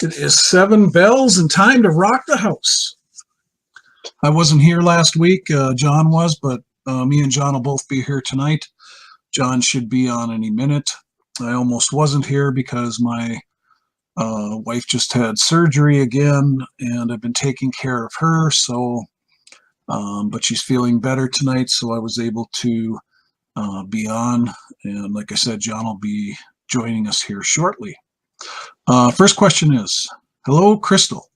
It is 7 bells and time to rock the house. I wasn't here last week. John was, but me and John will both be here tonight. John should be on any minute. I almost wasn't here because my wife just had surgery again, and I've been taking care of her. So, but she's feeling better tonight, so I was able to be on. And like I said, John will be joining us here shortly. First question is, hello, Crystal.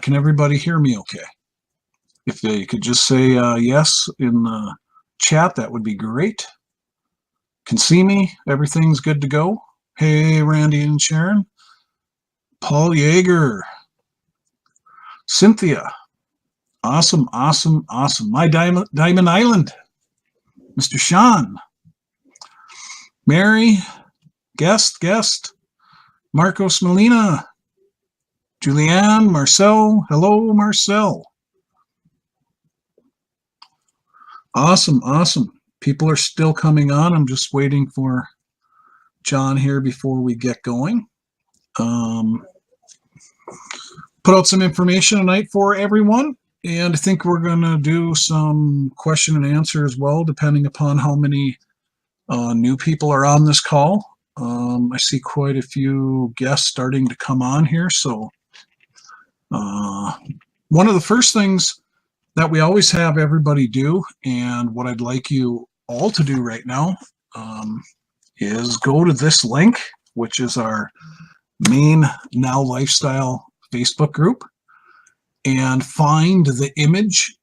Can everybody hear me okay? If they could just say yes in the chat, that would be great. Can see me? Everything's good to go? Hey, Randy and Sharon. Paul Yeager. Cynthia. Awesome, awesome, awesome. My Diamond Island. Mr. Sean. Mary. Guest. Marcos Molina. Julianne. Marcel. Hello, Marcel. Awesome, awesome. People are still coming on. I'm just waiting for John here before we get going. Put out some information tonight for everyone, and I think we're going to do some question and answer as well, depending upon how many new people are on this call. I see quite a few guests starting to come on here. So one of the first things that we always have everybody do, and what I'd like you all to do right now, is go to this link, which is our main Now Lifestyle Facebook group, and find the image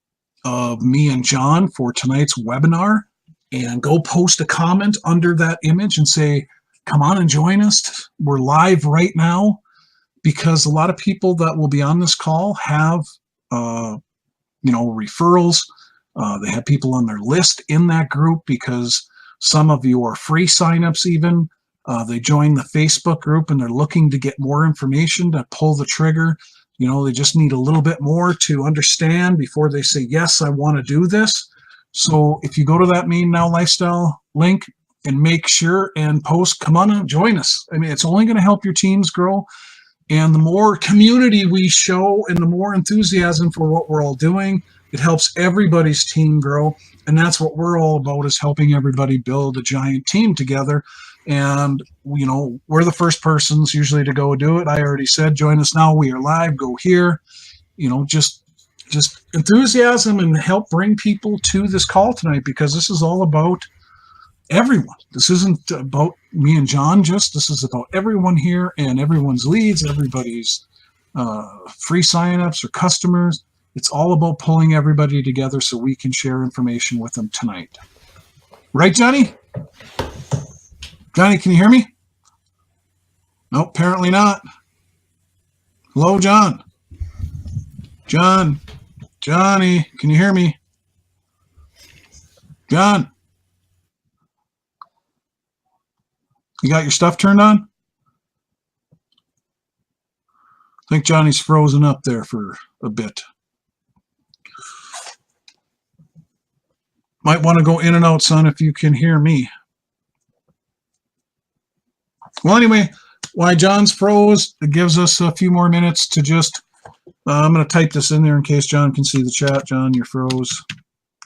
of me and John for tonight's webinar, and go post a comment under that image and say, come on and join us. We're live right now, because a lot of people that will be on this call have referrals. They have people on their list in that group, because some of you are free signups even. They join the Facebook group and they're looking to get more information to pull the trigger. They just need a little bit more to understand before they say, yes, I want to do this. So if you go to that main Now Lifestyle link and make sure and post, come on and join us. I mean, it's only going to help your teams grow. And the more community we show and the more enthusiasm for what we're all doing, it helps everybody's team grow. And that's what we're all about, is helping everybody build a giant team together. And, we're the first persons usually to go do it. I already said, join us now. We are live. Go here. Just enthusiasm, and help bring people to this call tonight, because this is all about everyone. This isn't about me and John this is about everyone here and everyone's leads, everybody's free signups or customers. It's all about pulling everybody together so we can share information with them tonight. Right, Johnny? Johnny, can you hear me? No, apparently not. Hello, John. Johnny, can you hear me? John. You got your stuff turned on? I think Johnny's frozen up there for a bit. Might want to go in and out, son, if you can hear me. Well, anyway, while John's froze, it gives us a few more minutes to just, I'm going to type this in there in case John can see the chat. John, you're froze.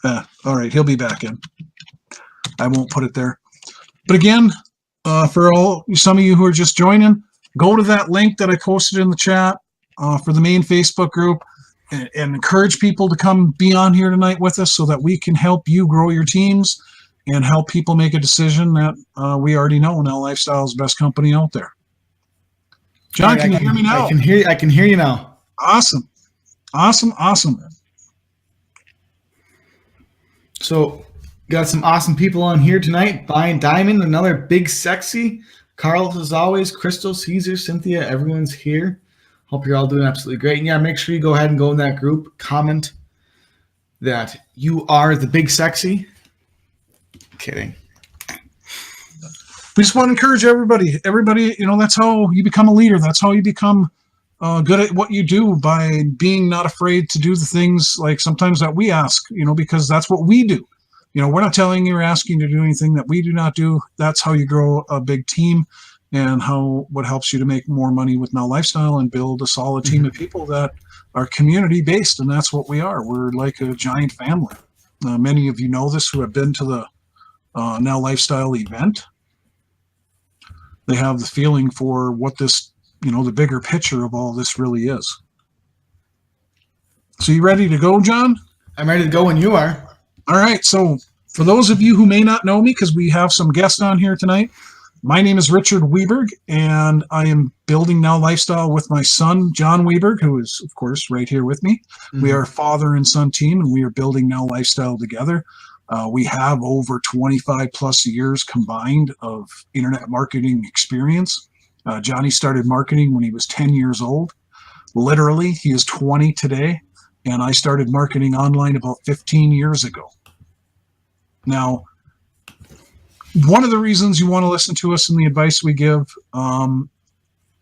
All right, he'll be back in. I won't put it there. But again, for some of you who are just joining, go to that link that I posted in the chat for the main Facebook group, and encourage people to come be on here tonight with us so that we can help you grow your teams and help people make a decision that we already know Now Lifestyle is the best company out there. John, can you hear me now? I can hear you now. Awesome. So got some awesome people on here tonight. Brian Diamond, another big sexy. Carlos, as always. Crystal, Caesar, Cynthia, everyone's here. Hope you're all doing absolutely great. And yeah, make sure you go ahead and go in that group. Comment that you are the big sexy. Kidding. We just want to encourage everybody. That's how you become a leader. That's how you become good at what you do, by being not afraid to do the things like sometimes that we ask, because that's what we do. We're not telling you or asking you to do anything that we do not do. That's how you grow a big team. and what helps you to make more money with Now Lifestyle and build a solid team of people that are community based. And that's what we are. We're like a giant family. Many of you know this who have been to the Now Lifestyle event. They have the feeling for what this, the bigger picture of all this really is. So you ready to go, John? I'm ready to go when you are. All right. So for those of you who may not know me, because we have some guests on here tonight, my name is Richard Weberg, and I am building Now Lifestyle with my son, Jon Weberg, who is, of course, right here with me. Mm-hmm. We are a father and son team, and we are building Now Lifestyle together. We have over 25 plus years combined of internet marketing experience. Johnny started marketing when he was 10 years old. Literally, he is 20 today, and I started marketing online about 15 years ago. Now, one of the reasons you want to listen to us and the advice we give, I'm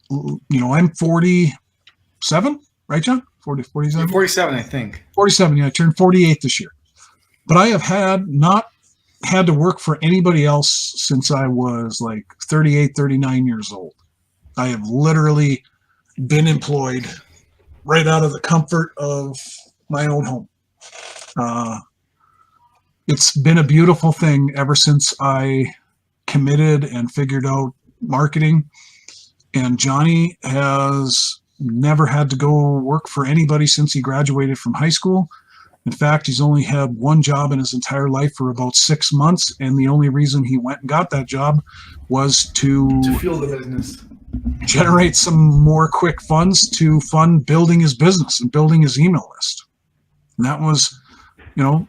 47, right, John? 47? 47, I think. 47, yeah. I turned 48 this year. But I have not had to work for anybody else since I was like 38, 39 years old. I have literally been employed right out of the comfort of my own home. It's been a beautiful thing ever since I committed and figured out marketing. And Johnny has never had to go work for anybody since he graduated from high school. In fact, he's only had one job in his entire life for about 6 months. And the only reason he went and got that job was to fuel the business, generate some more quick funds to fund building his business and building his email list. And that was,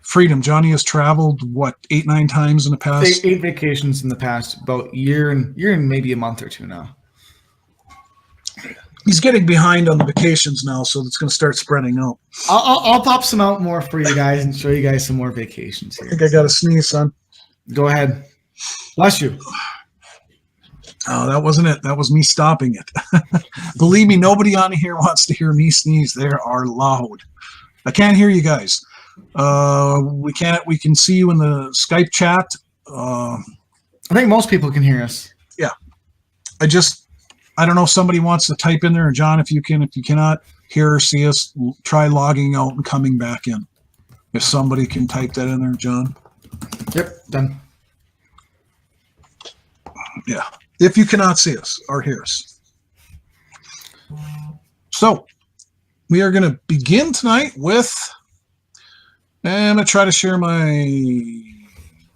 freedom. Johnny has traveled, 8-9 times in the past? 8 vacations in the past, about year and maybe a month or two now. He's getting behind on the vacations now, so it's going to start spreading out. I'll pop some out more for you guys and show you guys some more vacations here. I think I got a sneeze, son. Go ahead. Bless you. Oh, that wasn't it. That was me stopping it. Believe me, nobody on here wants to hear me sneeze. They are loud. I can't hear you guys. We can see you in the Skype chat. I think most people can hear us. Yeah. I don't know if somebody wants to type in there, or John, if you cannot hear or see us, try logging out and coming back in. If somebody can type that in there, John. Yep, done. Yeah. If you cannot see us or hear us. So we are going to begin tonight with, and I'm going to try to share my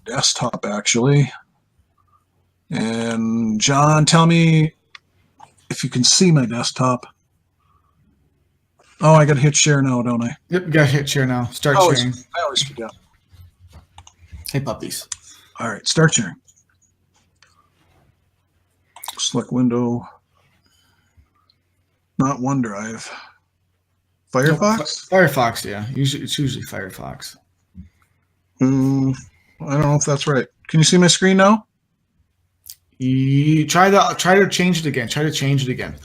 desktop actually. And John, tell me if you can see my desktop. Oh, I got to hit share now, don't I? Yep, you got to hit share now. Start sharing. I always forget. Hey, puppies. All right, start sharing. Select window. Not OneDrive. Firefox? Firefox, yeah. It's usually Firefox. I don't know if that's right. Can you see my screen now? You try to change it again. Try to change it again.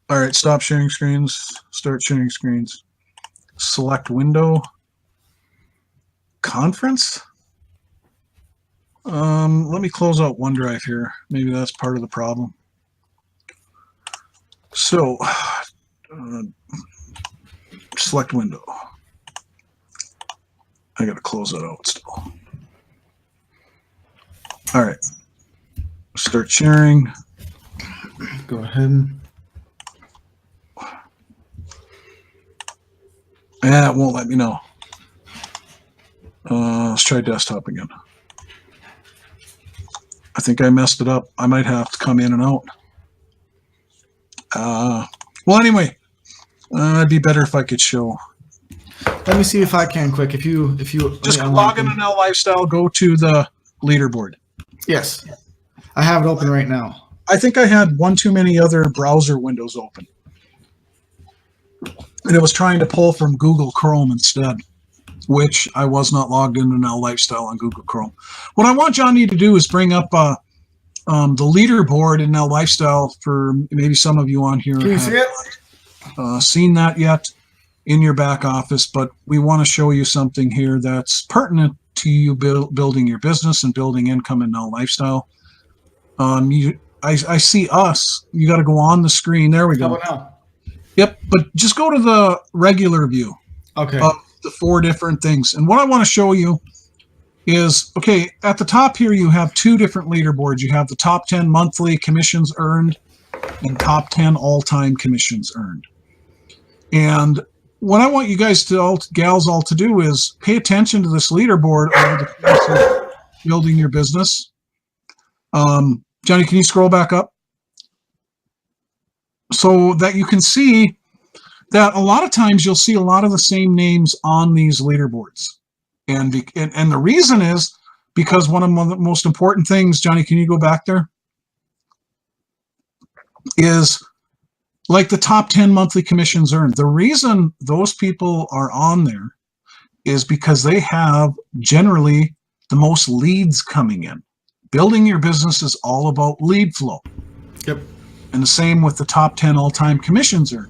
All right, stop sharing screens. Start sharing screens. Select window. Conference? Let me close out OneDrive here. Maybe that's part of the problem. So, select window. I got to close that out still. All right. Start sharing. Go ahead. Yeah, it won't let me know. Let's try desktop again. I think I messed it up. I might have to come in and out. Well, anyway, it'd be better if I could show. Let me see if I can quick. If you just log into Now Lifestyle, go to the leaderboard. Yes. I have it open right now. I think I had one too many other browser windows open. And it was trying to pull from Google Chrome instead, which I was not logged into Now Lifestyle on Google Chrome. What I want Johnny to do is bring up the leaderboard in Now Lifestyle for maybe some of you on here. Can you see it? Seen that yet in your back office, but we want to show you something here that's pertinent to you building your business and building income in Now Lifestyle. I see us. You got to go on the screen. There we How go. about now? Yep. But just go to the regular view Okay. of the 4 different things. And what I want to show you is, okay, at the top here, you have 2 different leaderboards. You have the top 10 monthly commissions earned and top 10 all-time commissions earned. And what I want you guys to gals all to do is pay attention to this leaderboard over the course of building your business. Johnny, can you scroll back up? So that you can see that a lot of times you'll see a lot of the same names on these leaderboards. And the reason is because one of the most important things, Johnny, can you go back there? Is like the top 10 monthly commissions earned. The reason those people are on there is because they have generally the most leads coming in. Building your business is all about lead flow. Yep. And the same with the top 10 all-time commissions earned.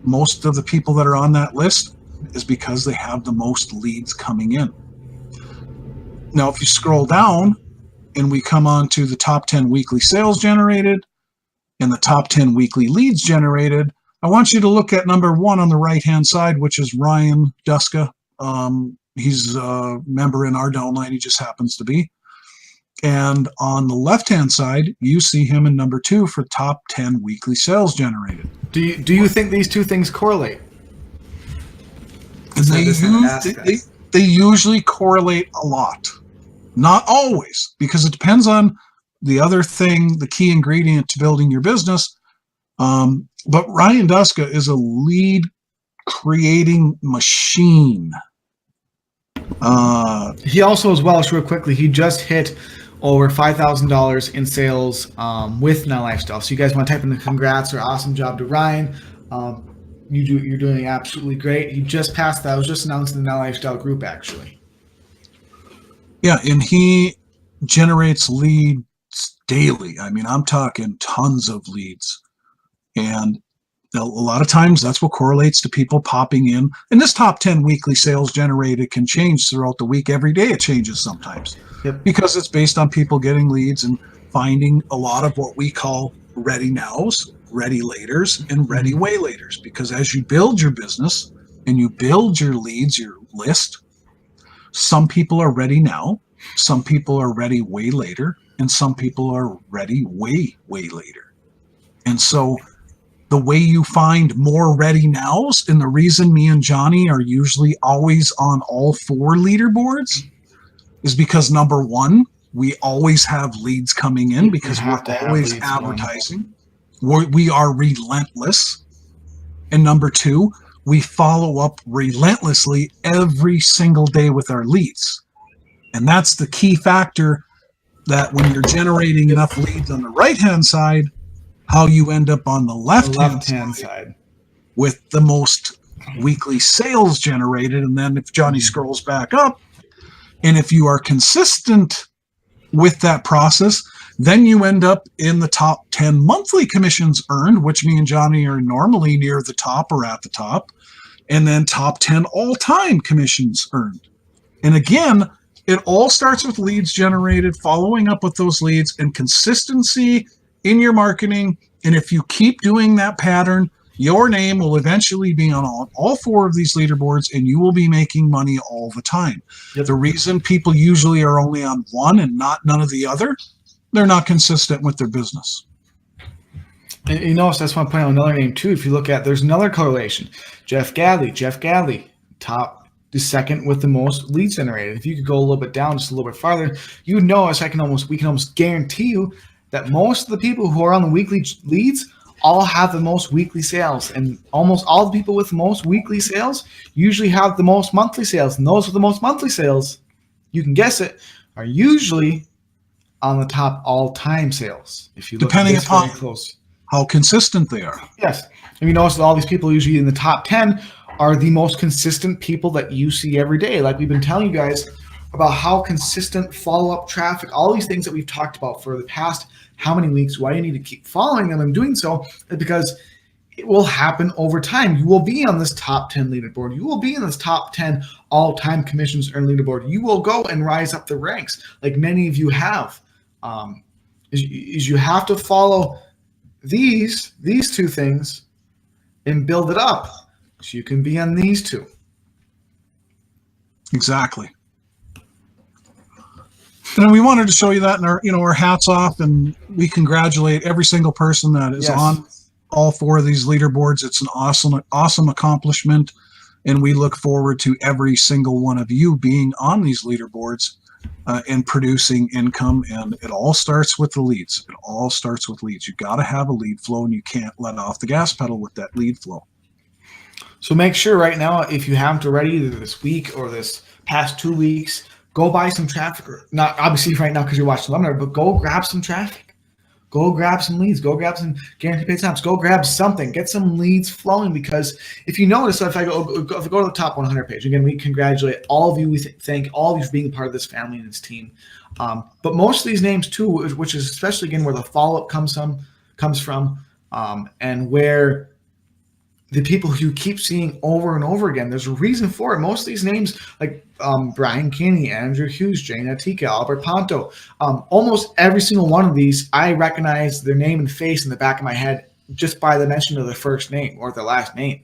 Most of the people that are on that list is because they have the most leads coming in. Now, if you scroll down and we come on to the top 10 weekly sales generated and the top 10 weekly leads generated, I want you to look at number 1 on the right-hand side, which is Ryan Duska. He's a member in our downline. He just happens to be. And on the left-hand side, you see him in number 2 for top 10 weekly sales generated. Do you think these 2 things correlate? They usually correlate a lot. Not always, because it depends on the other thing, the key ingredient to building your business. But Ryan Duska is a lead creating machine. He also, as well, real quickly, he just hit over $5,000 in sales with Now Lifestyle. So you guys want to type in the congrats or awesome job to Ryan. You're doing absolutely great. He just passed that. I was just announced in the Now Lifestyle group, actually. Yeah, and he generates leads daily. I mean, I'm talking tons of leads. And a lot of times that's what correlates to people popping in. And this top 10 weekly sales generated can change throughout the week. Every day it changes sometimes. Yep. Because it's based on people getting leads and finding a lot of what we call ready nows, ready laters, and ready way laters. Because as you build your business and you build your leads, your list, some people are ready now, some people are ready way later, and some people are ready way later. And so the way you find more ready nows, and the reason me and Johnny are usually always on all 4 leaderboards, is because number 1, we always have leads coming in because we're always advertising. We are relentless. And number 2, we follow up relentlessly every single day with our leads. And that's the key factor, that when you're generating enough leads on the right-hand side, how you end up on the left-hand side with the most weekly sales generated. And then if Johnny scrolls back up, and if you are consistent with that process, then you end up in the top 10 monthly commissions earned, which me and Johnny are normally near the top or at the top, and then top 10 all-time commissions earned. And again, it all starts with leads generated, following up with those leads, and consistency in your marketing. And if you keep doing that pattern, your name will eventually be on all 4 of these leaderboards, and you will be making money all the time. Yep. The reason people usually are only on one and not none of the other, they're not consistent with their business. And you notice, that's one point on another name too. If you look at, there's another correlation. Jeff Gadley, the second with the most leads generated. If you could go a little bit down, just a little bit farther, you would notice we can almost guarantee you that most of the people who are on the weekly leads all have the most weekly sales, and almost all the people with the most weekly sales usually have the most monthly sales. And those with the most monthly sales, you can guess it, are usually on the top all-time sales. If you look depending at this upon very close, how consistent they are. Yes, and you notice that all these people usually in the top 10 are the most consistent people that you see every day. Like we've been telling you guys about how consistent follow-up traffic, all these things that we've talked about for the past how many weeks, why you need to keep following them and doing so is because it will happen over time. You will be on this top 10 leaderboard. You will be in this top 10 all-time commissions earned leaderboard. You will go and rise up the ranks like many of you have is you have to follow these two things and build it up so you can be on these two. Exactly. And we wanted to show you that, and our hats off, and we congratulate every single person that is on all 4 of these leaderboards. It's an awesome accomplishment, and we look forward to every single one of you being on these leaderboards and producing income. And it all starts with the leads. It all starts with leads. You got to have a lead flow, and you can't let off the gas pedal with that lead flow. So make sure right now, if you haven't already, either this week or this past 2 weeks, go buy some traffic. Or not obviously right now because you're watching the webinar, but go grab some traffic. Go grab some leads. Go grab some guaranteed paid signups. Go grab something. Get some leads flowing, because if you notice, if I go to the top 100 page, again, we congratulate all of you. We thank all of you for being part of this family and this team. But most of these names too, which is especially again where the follow-up comes from, and where the people who you keep seeing over and over again, there's a reason for it. Most of these names, like Brian Kinney, Andrew Hughes, Jane Atika, Albert Ponto, almost every single one of these, I recognize their name and face in the back of my head just by the mention of their first name or their last name.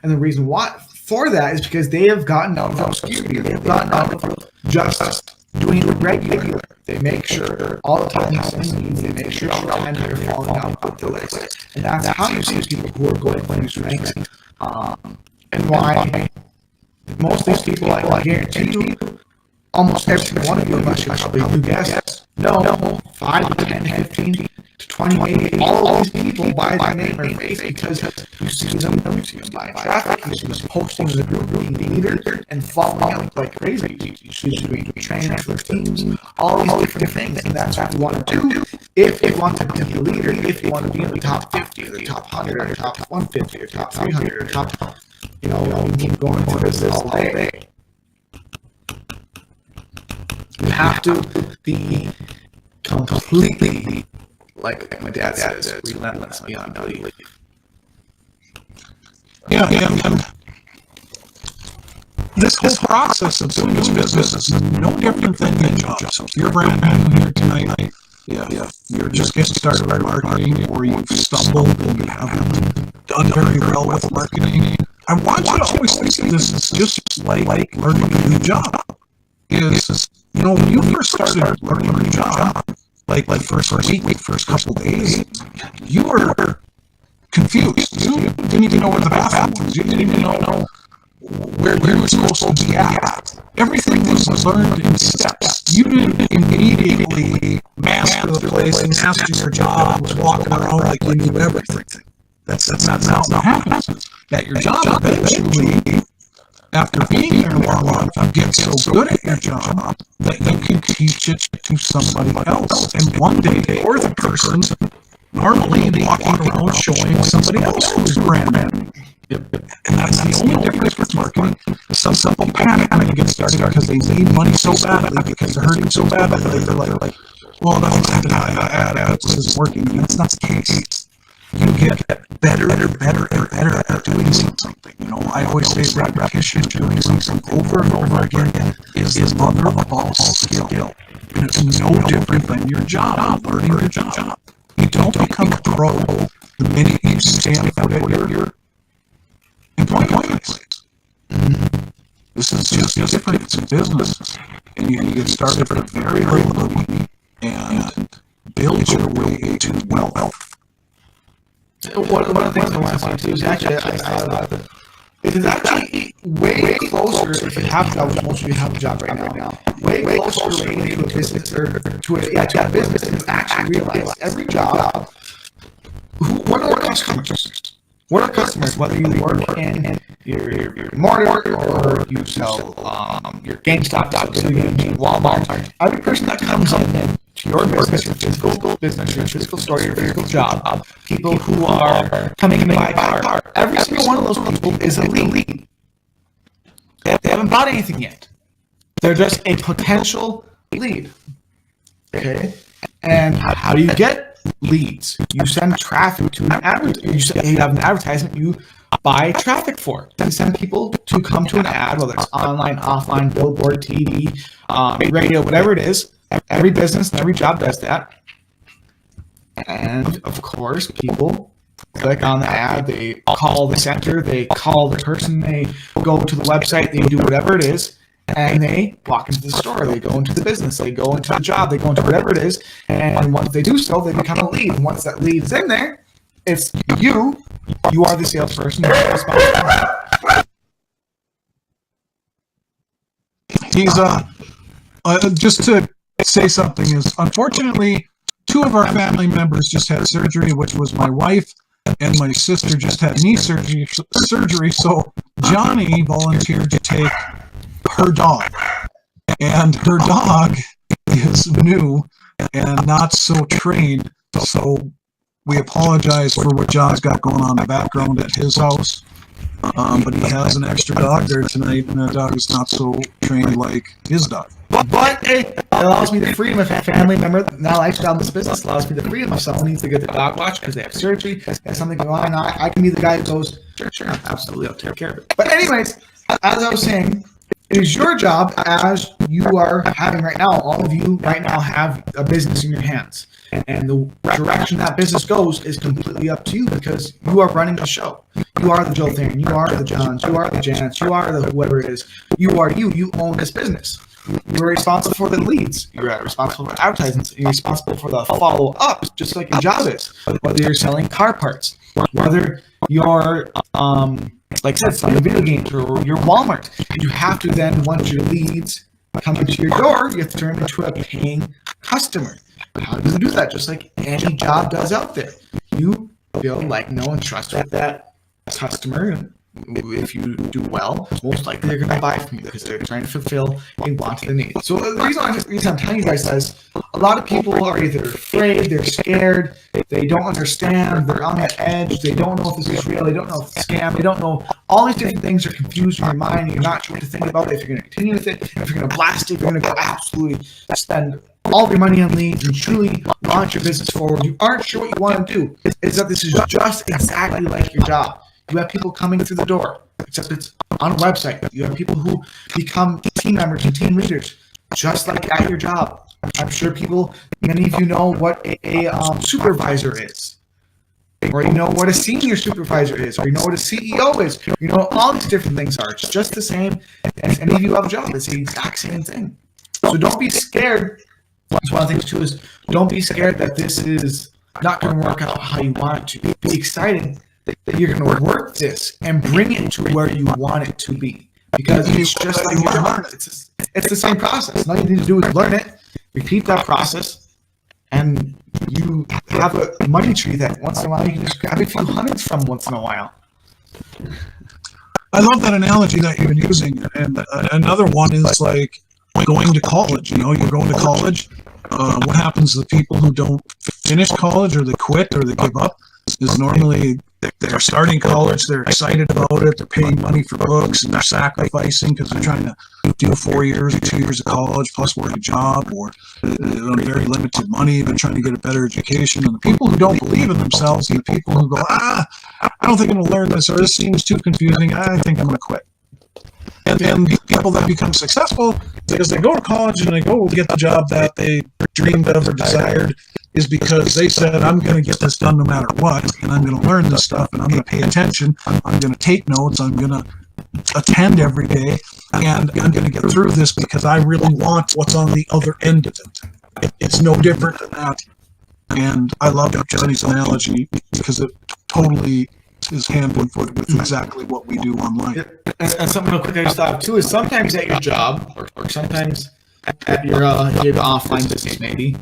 And the reason why for that is because they have gotten out of obscurity. They've gotten out of just doing it regular. They make sure all the time they make sure all the time they're following up with the list. And that's how you see people who are going for these ranks. And why most of these people, I guarantee you, almost every single one of you, unless you probably do guess, no, 5 to 10, 15 to 20, maybe all of these people buy their name or face because you see them buying traffic, you see them posting in the group, being leader, and following up like crazy. You see them doing trainings for teams, all these different things, and that's what you want to do if you want to be a leader, if you want to be in the top 50, or the top 100, or top 150, or top 300, or top, you keep going through this all day. You have to be completely, like my dad says, relentless beyond belief. Yeah, and this whole process of doing this business is no different than a job. So if you're brand new here tonight, you're just getting started with marketing, or you've stumbled and you haven't done very well with marketing, I want you to always think of this as just like learning a new job. When you first started learning a new job, like the first week, first couple days, you were confused. You didn't even know where the bathroom was. You didn't even know where you were supposed to be at. Everything was learned in steps. You didn't immediately master the place and master your job, was walking around like you knew everything. That's not what happens. At your job, eventually, after being there long enough, you get so good at your job that you can teach it to somebody else. And one day, you're the person normally walking around showing somebody else who's brand new. And that's the only difference with marketing. Some simple panic when they get started because they need money so badly, because they're hurting so badly. They're like, well, nothing's happening. This isn't working. And that's not the case. You get better at doing something. I always say repetition, doing something over and over again is the mother of all skill. And it's no different than your job, learning your job. You don't become a pro the minute you stand foot at your employment place. This is just different. It's a business. And you get started for very little money and build your way to wealth. One of the things I want to say too is actually, it is actually way closer if you have a job, which most of you have a job right now, way closer related to a business or to a business and actually realize every job, what are customers? What are customers? Whether you work in your mortar or you sell your GameStop, Walmart, every person that comes in to your business, your physical store, your physical job, people who are coming in to buy a car, every single one of those people is a lead. They haven't bought anything yet. They're just a potential lead. Okay? And how do you get leads? You send traffic to an advertisement. You have an advertisement you buy traffic for. You send people to come to an ad, whether it's online, offline, billboard, TV, radio, whatever it is. Every business and every job does that. And of course, people click on the ad, they call the center, they call the person, they go to the website, they do whatever it is, and they walk into the store, they go into the business, they go into the job, they go into whatever it is, and once they do so, they become a lead. And once that lead's in there, it's you are the salesperson. He's just to say something is, unfortunately, 2 of our family members just had surgery, which was my wife and my sister just had knee surgery. So Johnny volunteered to take her dog, and her dog is new and not so trained. So we apologize for what John's got going on in the background at his house. But he has an extra dog there tonight, and that dog is not so trained like his dog. But it allows me the freedom if a family member now likes to this business, allows me the freedom if someone needs to get the dog watched because they have surgery, there's something going on. I can be the guy who goes, sure, absolutely, I'll take care of it. But anyways, as I was saying, it is your job, as you are having right now. All of you right now have a business in your hands. And the direction that business goes is completely up to you because you are running the show. You are the Joe Theron. You are the Johns. You are the Janets. You are the whoever it is. You are you. You own this business. You're responsible for the leads. You're responsible for advertising. You're responsible for the follow-up, just like your job is. Whether you're selling car parts, whether you're, like I said, selling video games, or your Walmart. You have to then, once your leads come into your door, you have to turn into a paying customer. How do you do that? Just like any job does out there. You build like, know, and trust with that customer. If you do well, most likely they're going to buy from you because they're trying to fulfill a want and need. So the reason I'm telling you guys is a lot of people are either afraid, they're scared, they don't understand, they're on the edge, they don't know if this is real, they don't know if it's a scam, they don't know. All these different things are confused in your mind, and you're not sure what to think about it, if you're going to continue with it, if you're going to blast it, if you're going to go absolutely spend all of your money on leads and truly launch your business forward. You aren't sure what you want to do. It's that this is just exactly like your job. You have people coming through the door, except it's on a website. You have people who become team members and team leaders, just like at your job. I'm sure many of you know what a supervisor is, or you know what a senior supervisor is, or you know what a CEO is. You know all these different things are. It's just the same as any of you have a job. It's the exact same thing. So don't be scared. That's one of the things too is don't be scared that this is not going to work out how you want it to. Be excited that you're going to work this and bring it to where you want it to be, because it's just like your job. It's the same process. All you need to do is learn it, repeat that process, and you have a money tree that once in a while you can just grab a few hundreds from once in a while. I love that analogy that you've been using, and another one is like going to college. You know, you're going to college. What happens to the people who don't finish college, or they quit, or they give up, is normally they're starting college, they're excited about it, they're paying money for books, and they're sacrificing because they're trying to do 4 years or 2 years of college plus work a job, or on very limited money, but trying to get a better education. And the people who don't believe in themselves, and the people who go, I don't think I'm going to learn this, or this seems too confusing, I think I'm going to quit. And then people that become successful because they go to college and they go get the job that they dreamed of or desired, is because they said, I'm going to get this done no matter what, and I'm going to learn this stuff, and I'm going to pay attention, I'm going to take notes, I'm going to attend every day, and I'm going to get through this because I really want what's on the other end of it. It's no different than that. And I love Johnny's analogy because it totally is hand and foot with exactly what we do online. And something real quick I just thought of too is sometimes at your job, or sometimes at your offline business maybe,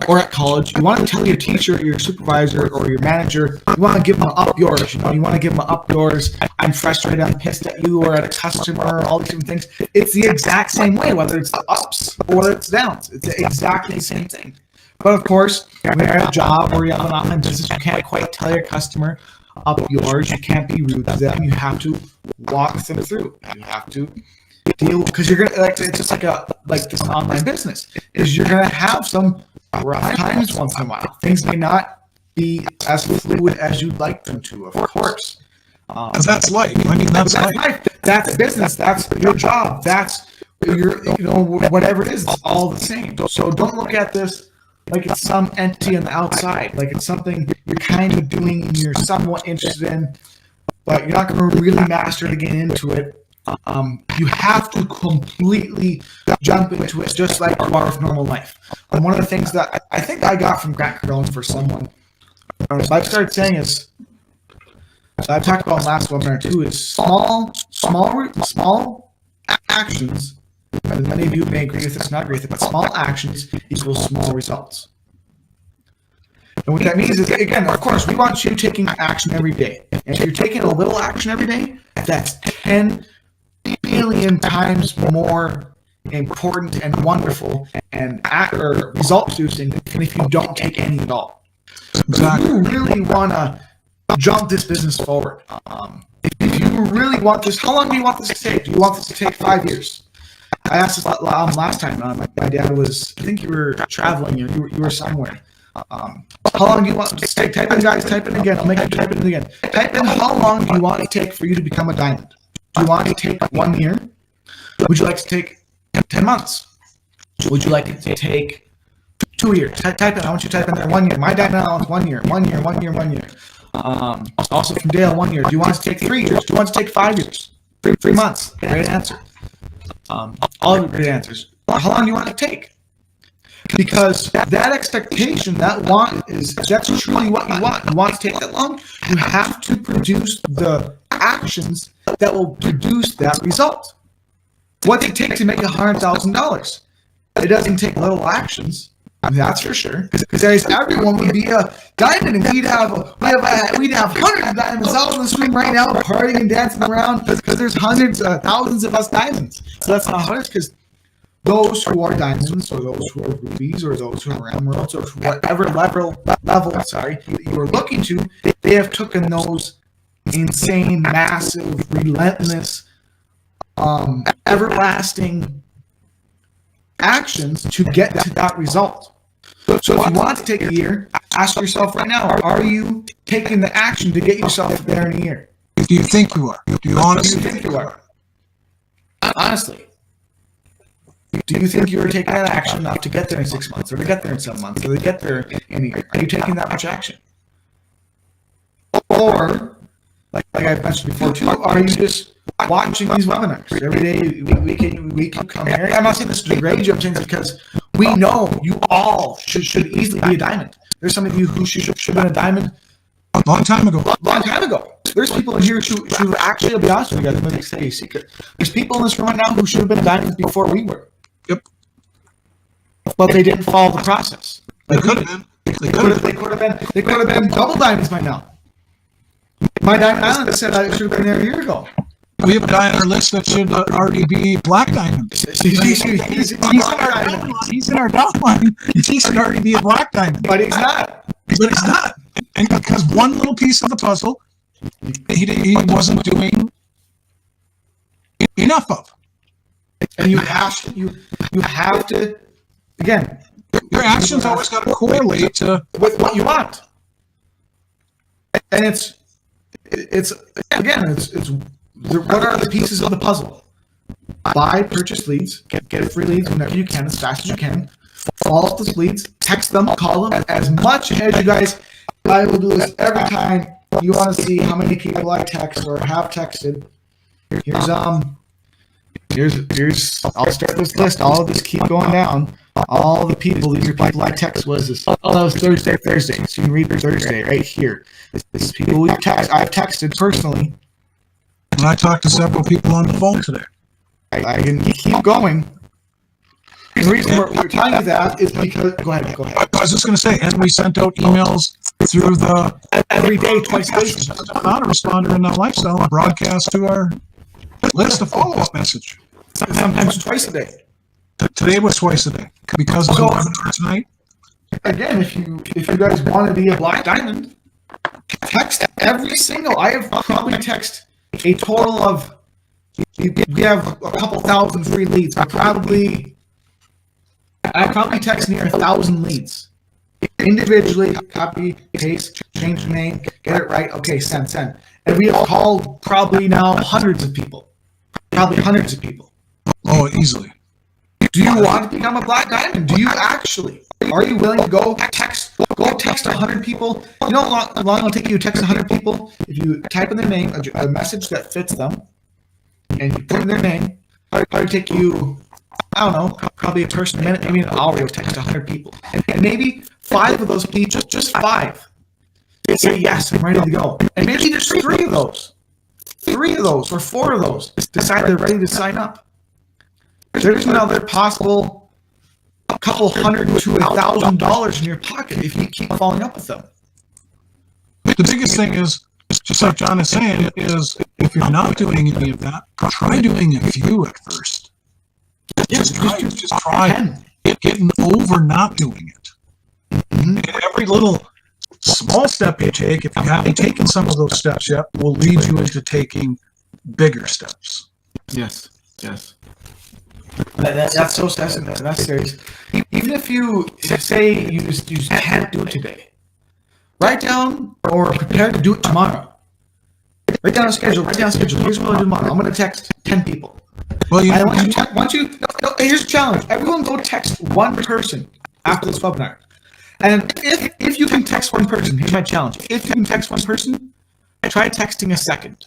or at college, you want to tell your teacher, your supervisor, or your manager, you want to give them up yours. You want to give them up yours. I'm frustrated, I'm pissed at you, or at a customer, all these different things. It's the exact same way, whether it's the ups or it's downs. It's exactly the same thing. But of course, when you're at a job or you have an online business, you can't quite tell your customer up yours. You can't be rude to them. You have to walk them through. You have to deal, because you're gonna it's just like this online business is you're gonna have some rough times once in a while. Things may not be as fluid as you'd like them to, of course. That's life. I mean, that's life. That's business. That's your job. That's your, whatever it is. It's all the same. So don't look at this like it's some entity on the outside, like it's something you're kind of doing and you're somewhat interested in, but you're not going to really master to get into it. You have to completely jump into it just like you are with normal life. And one of the things that I think I got from Grant Cardone for someone, I've started saying is, I've talked about last webinar too, is small actions. Many of you may agree with this, not agree with it, but small actions equals small results. And what that means is, again, of course, we want you taking action every day. And if you're taking a little action every day, that's 10 billion times more important and wonderful and result producing than if you don't take any at all. Exactly. If you really want to jump this business forward, if you really want this, how long do you want this to take? Do you want this to take 5 years? I asked this last time. My dad was, I think you were traveling, you were somewhere. How long do you want to take? Type in, guys, type in again. I'll make you type in again. Type in how long do you want it to take for you to become a diamond? Do you want it to take 1 year? Would you like to take 10 months? Would you like it to take 2 years? Type in, I want you to type in there 1 year. My diamond allowance, 1 year, 1 year, 1 year, 1 year. Also from Dale, 1 year. Do you want it to take 3 years? Do you want it to take 5 years? 3 months. Great answer. All the great answers. How long do you want it to take? Because that expectation, that want that's truly what you want. You want to take that long. You have to produce the actions that will produce that result. What's it take to make $100,000? It doesn't take little actions. That's for sure. Because everyone would be a diamond, and we'd have hundreds of diamonds out on the screen right now, partying and dancing around. Because there's thousands of us diamonds. So that's not hundreds. Because those who are diamonds, or those who are rubies, or those who are emeralds, or whatever level you are looking to, they have taken those insane, massive, relentless, everlasting actions to get to that result. So if you want to take a year, ask yourself right now, are you taking the action to get yourself there in a year? Do you think you are? Do you honestly think you are? Honestly. Do you think you're taking that action enough to get there in 6 months, or to get there in 7 months, or to get there in a year? Are you taking that much action? Or, like I've mentioned before too, are you just watching these webinars every day, week you come here? I'm not saying this to degrade you, I'm saying this because we know you all should easily be a diamond. There's some of you who should have been a diamond a long time ago. There's people in here who actually, I'll be honest with you guys, I'm going to say a secret. There's people in this room right now who should have been diamonds before we were. Yep. But they didn't follow the process. They could have been. They could have been double diamonds by now. My diamond island said I should have been there a year ago. We have a guy on our list that should already be black diamond. He's in our top line. He should already be a black diamond. But he's not. And because one little piece of the puzzle, he wasn't doing enough of. And you have to, again, your actions always got to correlate to with what you want. And it's what are the pieces of the puzzle? Buy, purchase leads, get free leads whenever you can, as fast as you can. Follow up those leads, text them, call them, as much as you guys. I will do this every time you want to see how many people I text or have texted. Here's I'll start this list. All of this keep going down. All the people, these are people I text was this. Oh, that was Thursday. So you can read Thursday right here. This is people I've texted personally. And I talked to several people on the phone today. I can keep going. The reason we're telling you that is because go ahead. I was just going to say, and we sent out emails through the every day, twice a day. Autoresponder in that lifestyle and broadcast to our list a follow-up message. Sometimes twice a day. Today was twice a day because of the webinar tonight. Again, if you guys want to be a black diamond, text every single. I have probably texted a total of. We have a couple thousand free leads. I probably text near 1,000 leads. Individually, copy, paste, change the name, get it right. Okay, send. And we have called probably now hundreds of people. Oh, easily. Do you want to become a black diamond? Do you actually? Are you willing to go text 100 people? You know how long it'll take you to text 100 people? If you type in their name, a message that fits them, and you put in their name, it'll probably take you, I don't know, probably a minute, maybe an hour to text 100 people. And maybe 5 of those people, just 5, say yes, I'm ready to go. And maybe just 3 of those or 4 of those decide they're ready to sign up. There's another possible couple $100 to $1,000 in your pocket if you keep following up with them. The biggest thing is, just like John is saying, is if you're not doing any of that, try doing a few at first. Just try getting over not doing it. Mm-hmm. And every little small step you take, if you haven't taken some of those steps yet, will lead you into taking bigger steps. Yes. That's so sensitive. That's serious. Even if you say you just can't do it today, write down or prepare to do it tomorrow. Write down a schedule. Here's what I'm going to do tomorrow. I'm going to text 10 people. Well, here's a challenge. Everyone go text one person after this webinar. And if you can text one person, here's my challenge. If you can text one person, try texting a second.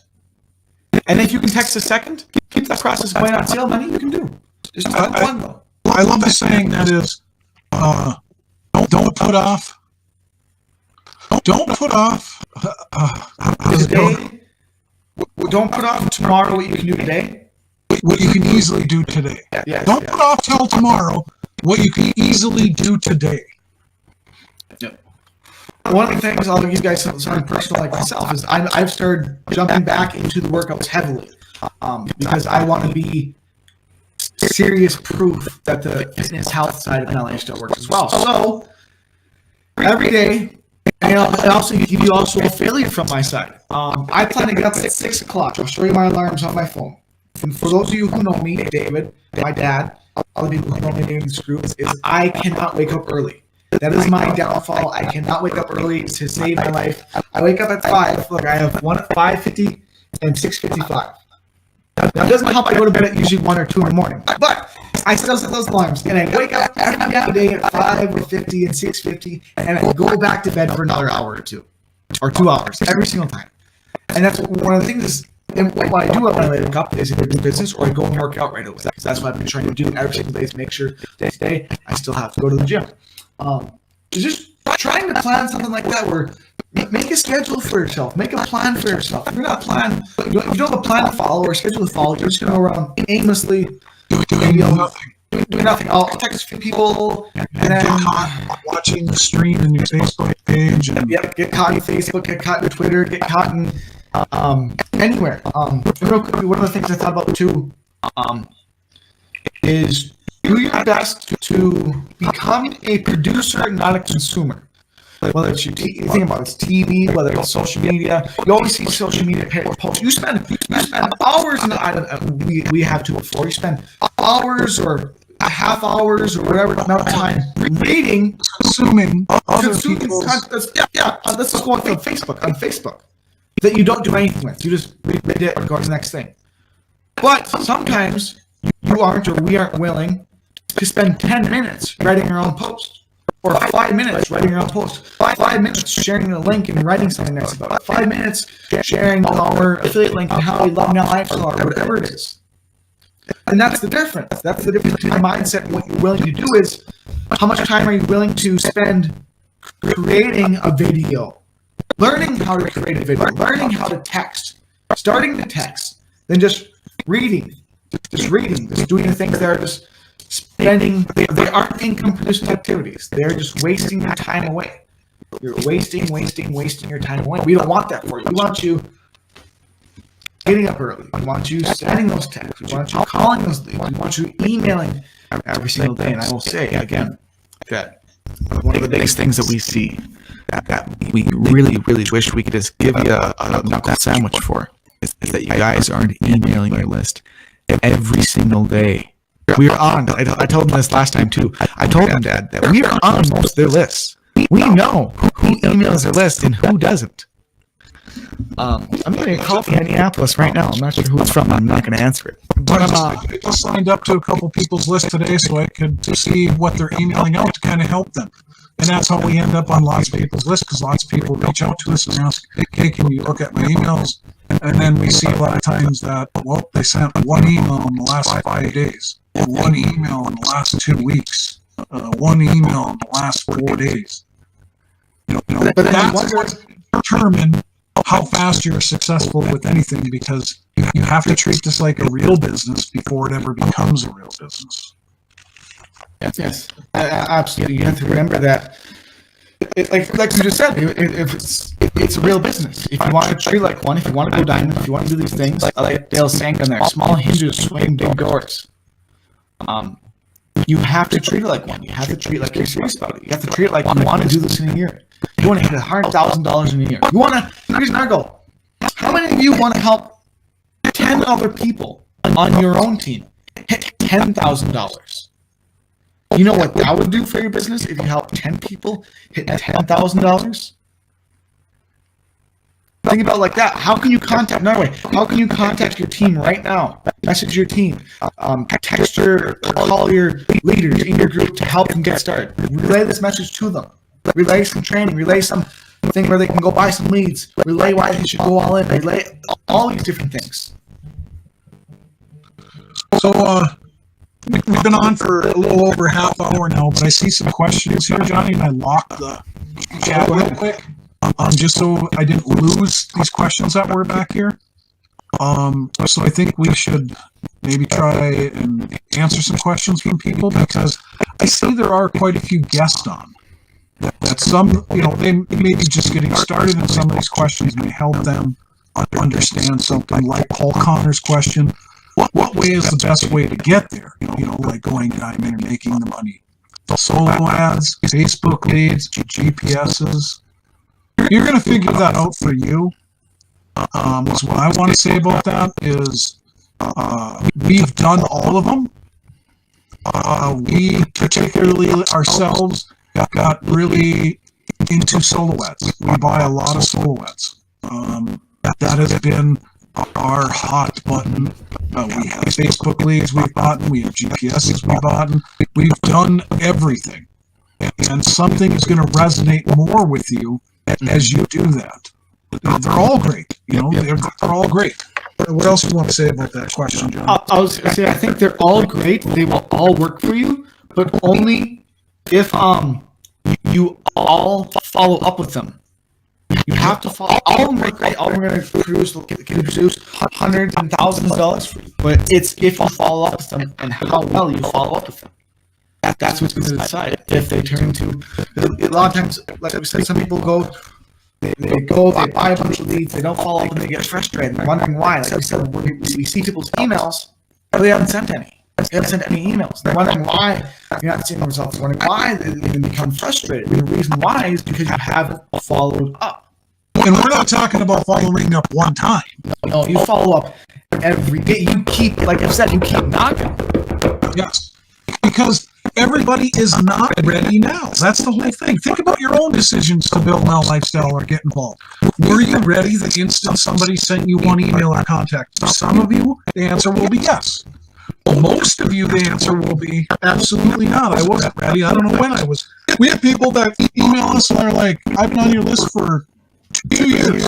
And if you can text a second, keep that process going on. See how many you can do. Just one though. I love the saying that is, don't put off today. Don't put off tomorrow what you can do today. What you can easily do today. Yes, don't put off till tomorrow what you can easily do today. Yep. One of the things I'll give you guys something personal like myself is I've started jumping back into the workouts heavily because I want to be serious proof that the fitness health side of my life still works as well. So every day, and also give you also a failure from my side. I plan to get up at 6 o'clock. I'll show you my alarms on my phone. And for those of you who know me, David, my dad, other people who know me in this group, is I cannot wake up early. That is my downfall. I cannot wake up early to save my life. I wake up at 5. Look, I have one at 5:50 and 6:55. Now, it doesn't help I go to bed at usually 1 or 2 in the morning. But I still set those alarms. And I wake up every day at 5:50 and 6:50. And I go back to bed for another hour or 2. Or 2 hours every single time. And that's one of the things is, and what I do when I wake up is either do business or I go and work out right away. Because that's what I've been trying to do every single day to make sure that today I still have to go to the gym. Just trying to plan something like that where make a schedule for yourself. Make a plan for yourself. If you're not planning, if you don't have a plan to follow or a schedule to follow, you're just going to go around aimlessly doing nothing. I'll text a few people and then get caught watching the stream in your Facebook page. And get caught in Facebook, get caught in Twitter, get caught in anywhere. Real quickly, one of the things I thought about too is do your best to become a producer, not a consumer. Whether it's think about it's TV, whether it's social media, you always see social media posts. You spend hours, and we have to before. You spend hours or half hours or whatever amount of time reading, consuming Let's just go on Facebook. That you don't do anything with. You just read it and go to the next thing. But sometimes you aren't or we aren't willing to spend 10 minutes writing our own post. Or 5 minutes writing your own post. 5 minutes sharing a link and writing something nice about it. 5 minutes sharing our affiliate link and how we love now lifestyle or whatever it is. And that's the difference. That's the difference between the mindset and what you're willing to do is how much time are you willing to spend creating a video, learning how to create a video, learning how to text, starting to text, then just reading, just doing the things that are just spending, they aren't income producing activities. They're just wasting your time away. You're wasting your time away. We don't want that for you. We want you getting up early. We want you sending those texts. We want you calling those leads. We want you emailing every single day. And I will say again that one of the biggest things that we see that we really wish we could just give you a knuckle sandwich for is that you guys aren't emailing your list every single day. We are on. I told them this last time too. I told them, Dad, that we are on most of their lists. We know who emails their list and who doesn't. I'm getting a call from Minneapolis right now. I'm not sure who it's from. I'm not going to answer it. But I just signed up to a couple people's list today so I could see what they're emailing out to kind of help them. And that's how we end up on lots of people's lists, because lots of people reach out to us and ask, hey, can you look at my emails? And then we see a lot of times that, well, they sent one email in the last 5 days, one email in the last 2 weeks, one email in the last 4 days. But that's what determine how fast you're successful with anything, because you have to treat this like a real business before it ever becomes a real business. Yes, absolutely. You have to remember that, like you just said, if it's a real business. If you want to treat it like one, if you want to go diamond, if you want to do these things, like Dale's saying on there, small hinges swing big doors. You have to treat it like one. You have to treat it like you're serious about it. You have to treat it like you want to do this in a year. You want to hit $100,000 in a year. You want to. Here's my goal. How many of you want to help 10 other people on your own team hit $10,000? You know what that would do for your business if you help 10 people hit $10,000? Think about it like that. How can you contact, another way, how can you contact your team right now? Message your team, text or call your leaders in your group to help them get started. Relay this message to them. Relay some training, relay something where they can go buy some leads, relay why they should go all in, relay all these different things. So, we've been on for a little over a half hour now, but I see some questions here, Johnny, and I locked the chat real quick, just so I didn't lose these questions that were back here. So I think we should maybe try and answer some questions from people, because I see there are quite a few guests on. That some, they may be just getting started, and some of these questions may help them understand something, like Paul Connor's question. What way is the best way to get there? Like going diamond and making the money. Solo ads, Facebook leads, GPSs. You're going to figure that out for you. So what I want to say about that is we've done all of them. We particularly ourselves got really into silhouettes. We buy a lot of silhouettes. That has been our hot button. We have Facebook leads we've bought, we have GPSs we've bought, we've done everything. And something is going to resonate more with you as you do that. They're all great, they're all great. What else do you want to say about that question, John? I was going to say, I think they're all great. They will all work for you, but only if you all follow up with them. You have to follow. All of them are great. All of them are going to produce hundreds and thousands of dollars for you. But it's if you follow up with them and how well you follow up with them. That's what's going to decide if they turn into. A lot of times, like we said, some people go, they buy a bunch of leads, they don't follow up, and they get frustrated. They're wondering why. Like we said, we see people's emails, but they haven't sent any. They haven't sent any emails. They're wondering why you're not seeing the results. They're wondering why they become frustrated. And the reason why is because you haven't followed up. And we're not talking about following up one time. No, you follow up every day. You keep, like I said, you keep knocking. Yes, because everybody is not ready now. That's the whole thing. Think about your own decisions to build now lifestyle or get involved. Were you ready the instant somebody sent you one email or contact? For some of you, the answer will be yes. Most of you, the answer will be absolutely not. I wasn't ready. I don't know when I was. We have people that email us and they're like, I've been on your list for 2 years.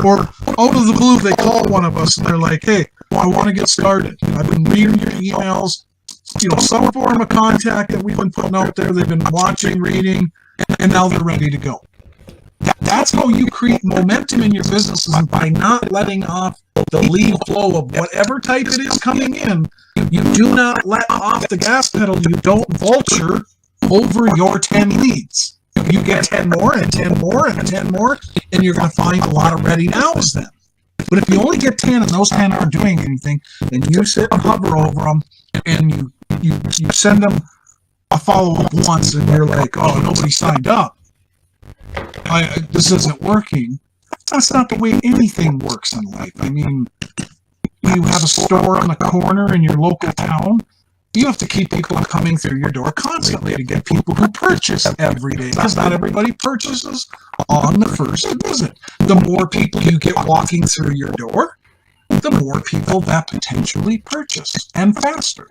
Or out of the blue, they call one of us and they're like, hey, I want to get started. I've been reading your emails, some form of contact that we've been putting out there. They've been watching, reading, and now they're ready to go. That's how you create momentum in your businesses, and by not letting off the lead flow of whatever type it is coming in. You do not let off the gas pedal. You don't vulture over your 10 leads. You get 10 more and 10 more and 10 more, and you're going to find a lot of ready nows then. But if you only get 10 and those 10 aren't doing anything, then you sit and hover over them, and you send them a follow-up once, and you're like, oh, nobody signed up. This isn't working. That's not the way anything works in life. I mean, you have a store on the corner in your local town, You have to keep people coming through your door constantly to get people who purchase every day, because not everybody purchases on the first visit. The more people you get walking through your door, the more people that potentially purchase, and faster.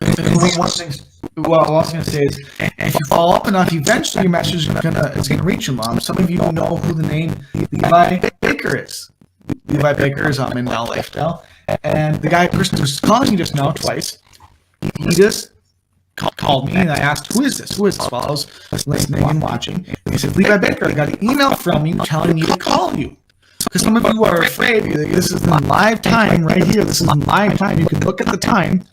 One thing, well, what I was going to say is, if you follow up enough, eventually your message is gonna reach them. Some of you know who the name Levi Baker is. Levi Baker is in Now Lifestyle, and the guy person who's calling me just now twice, he just called me, and I asked, "Who is this? Who is this?" While I was listening and watching, he said, "Levi Baker, I got an email from you telling me to call you." Because some of you are afraid. This is in live time right here. This is in live time. You can look at the time.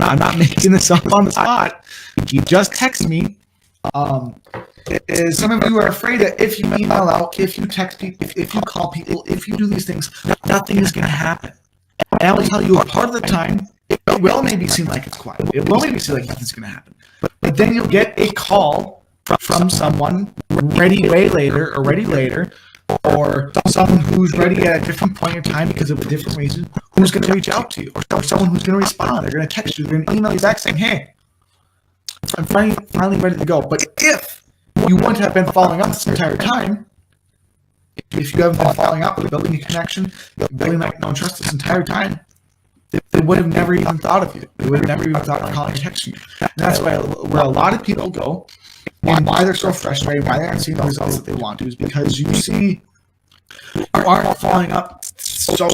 I'm not making this up on the spot. He just texted me. Some of you are afraid that if you email out, if you text people, if you call people, if you do these things, nothing is going to happen. And I will tell you, a part of the time, it will maybe seem like it's quiet. It will maybe seem like nothing's going to happen. But then you'll get a call from someone ready later, or someone who's ready at a different point in time because of a different reason, who's going to reach out to you, or someone who's going to respond. They're going to text you, they're going to email you back saying, "Hey, I'm finally ready to go." But if you wouldn't have been following up this entire time, if you haven't been following up, building a connection, building that trust this entire time, they would have never even thought of you. They would have never even thought of calling and texting you. And that's where a lot of people go, and why they're so frustrated, why they aren't seeing the results that they want to, is because you see you aren't following up so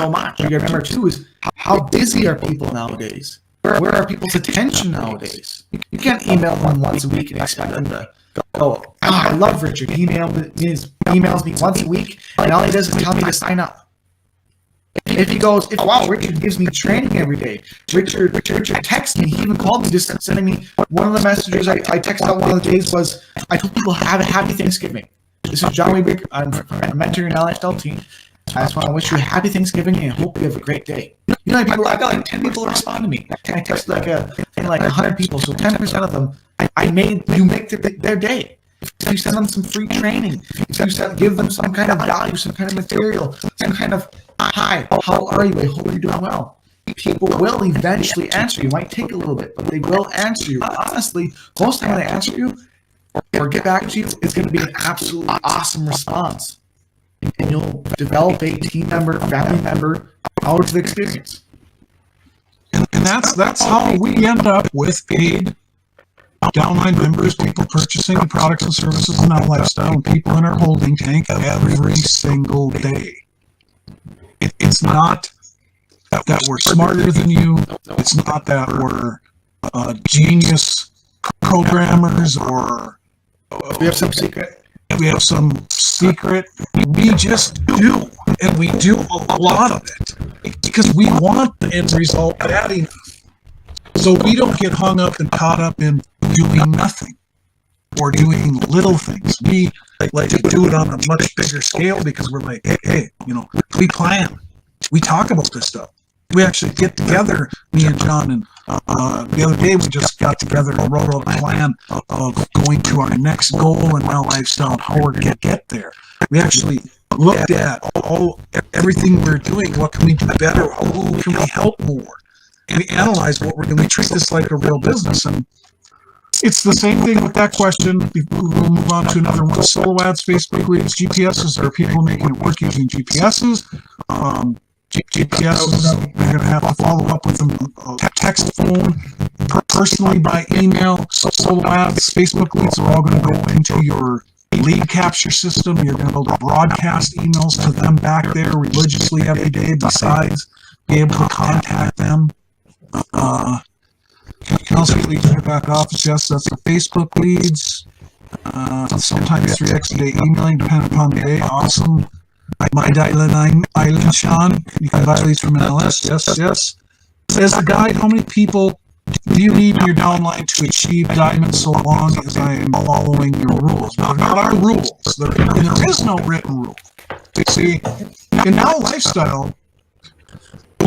much. You remember too is how busy are people nowadays? Where are people's attention nowadays? You can't email them once a week and expect them to go, "Oh, I love Richard. He emails me once a week, and all he does is tell me to sign up." If he goes, wow, Richard gives me training every day. Richard texts me. He even called me, just sending me one of the messages I texted out one of the days was, "I told people have a happy Thanksgiving. This is Jon Weberg. I'm a mentor in Now Lifestyle team. I just want to wish you a happy Thanksgiving and hope you have a great day." You know, people, I got like 10 people respond to me. I text like 100 people, so 10% of them, you make their day. If you send them some free training, if you give them some kind of value, some kind of material, some kind of, "Hi, how are you? I hope you're doing well." People will eventually answer you. It might take a little bit, but they will answer you. Honestly, most of the time they answer you or get back to you, it's going to be an absolutely awesome response. And you'll develop a team member, family member out of the experience. And that's how we end up with paid downline members, people purchasing the products and services in Now Lifestyle, and people in our holding tank every single day. It's not that we're smarter than you. It's not that we're genius programmers or We have some secret. we have some secret. We just do, and we do a lot of it because we want the end result bad enough. So we don't get hung up and caught up in doing nothing or doing little things. We like to do it on a much bigger scale because we're like, hey, we plan. We talk about this stuff. We actually get together, me and John, and the other day we just got together and wrote out a plan of going to our next goal in Now Lifestyle and how we're going to get there. We actually looked at everything we're doing. What can we do better? Who can we help more? And we analyze what we're doing. We treat this like a real business. And it's the same thing with that question. We'll move on to another one. Solo ads, Facebook leads, GPSs. Are people making it work using GPSs? GPSs, you're going to have to follow up with them, text, phone, personally by email. Solo ads, Facebook leads are all going to go into your lead capture system. You're going to be able to broadcast emails to them back there religiously every day, besides be able to contact them. You can also get leads from your back office. Yes, that's the Facebook leads. Sometimes 3x a day emailing, depending upon the day. Awesome. My Island Sean, you can buy leads from MLS. Yes. As a guide, how many people do you need in your downline to achieve diamonds so long as I am following your rules? Now, they're not our rules. There is no written rule. See, in Now Lifestyle,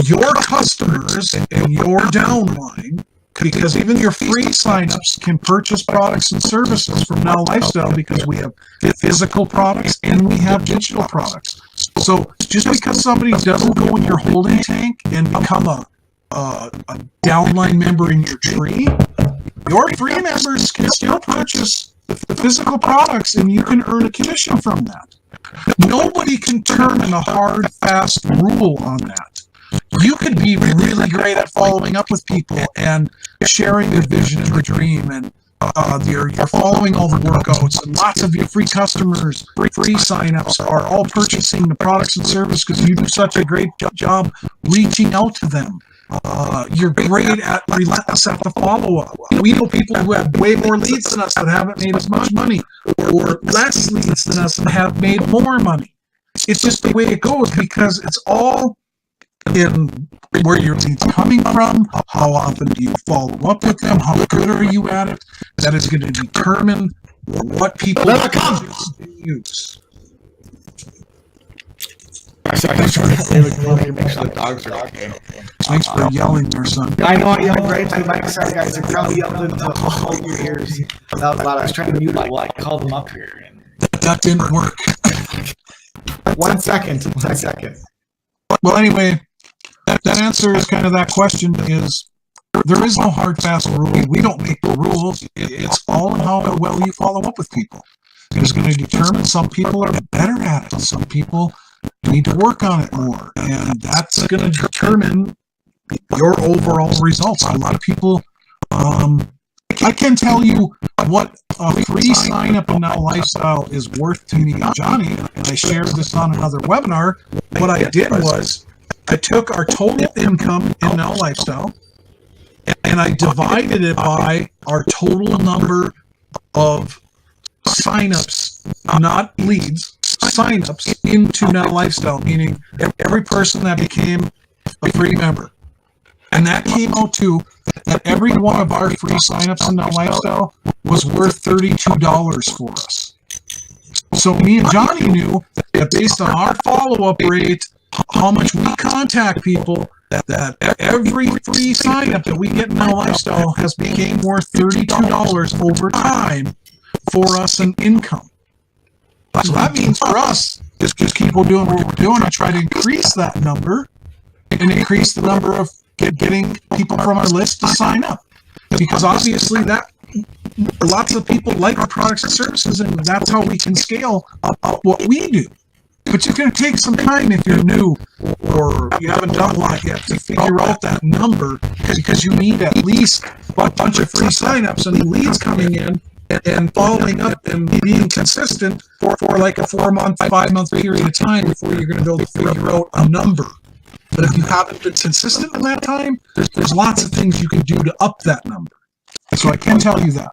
your customers and your downline, because even your free signups can purchase products and services from Now Lifestyle because we have physical products and we have digital products. So just because somebody doesn't go in your holding tank and become a a downline member in your tree, your free members can still purchase the physical products and you can earn a commission from that. Nobody can determine a hard, fast rule on that. You could be really great at following up with people and sharing your vision and your dream, and you're following all the workouts, and lots of your free customers, free signups are all purchasing the products and service because you do such a great job reaching out to them. You're great at relentless at the follow-up. We know people who have way more leads than us that haven't made as much money, or less leads than us and have made more money. It's just the way it goes, because it's all in where your lead's coming from, how often do you follow up with them, how good are you at it. That is going to determine what people use. Sorry, make sure the dogs are okay. Thanks for yelling there, son. I know I yelled right to the mic. Sorry, guys. I probably yelled into all your ears. That was loud. I was trying to mute it while I called them up here. That didn't work. 1 second. 1 second. Well, anyway, that answer is kind of that question is there is no hard, fast rule. We don't make the rules. It's all in how well you follow up with people. It's going to determine some people are better at it. Some people need to work on it more. And that's going to determine your overall results. A lot of people, I can tell you what a free sign up in Now Lifestyle is worth to me and Johnny. And I shared this on another webinar. What I did was I took our total income in Now Lifestyle and I divided it by our total number of signups, not leads, signups into Now Lifestyle, meaning every person that became a free member. And that came out to that every one of our free signups in Now Lifestyle was worth $32 for us. So me and Johnny knew that based on our follow-up rate, how much we contact people, that every free sign-up that we get in Now Lifestyle has became worth $32 over time for us in income. So that means for us, just keep on doing what we're doing and try to increase that number and increase the number of getting people from our list to sign up. Because obviously that lots of people like our products and services, and that's how we can scale up what we do. But it's going to take some time if you're new or you haven't done a lot yet to figure out that number, because you need at least a bunch of free signups and leads coming in and following up and being consistent for like a 4-month, 5-month period of time before you're going to be able to figure out a number. But if you haven't been consistent in that time, there's lots of things you can do to up that number. So I can tell you that.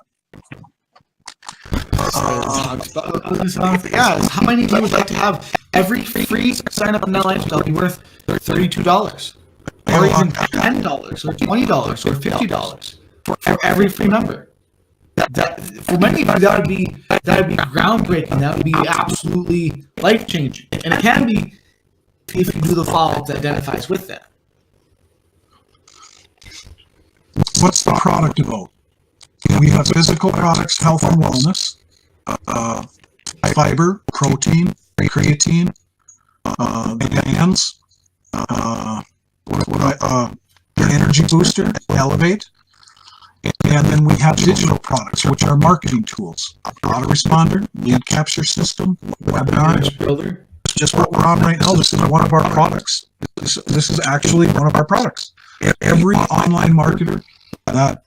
How many of you would like to have every free sign up on Now Lifestyle be worth $32? Or even $10 or $20 or $50 for every free member? That for many of you, that would be groundbreaking. That would be absolutely life changing, and it can be if you do the follow-up that identifies with that. What's the product about? We have physical products, health and wellness, fiber, protein, creatine, bands, energy booster, Elevate. And then we have digital products, which are marketing tools, autoresponder, lead capture system, webinar builder. Just what we're on right now. This is one of our products. This is actually one of our products. Every online marketer that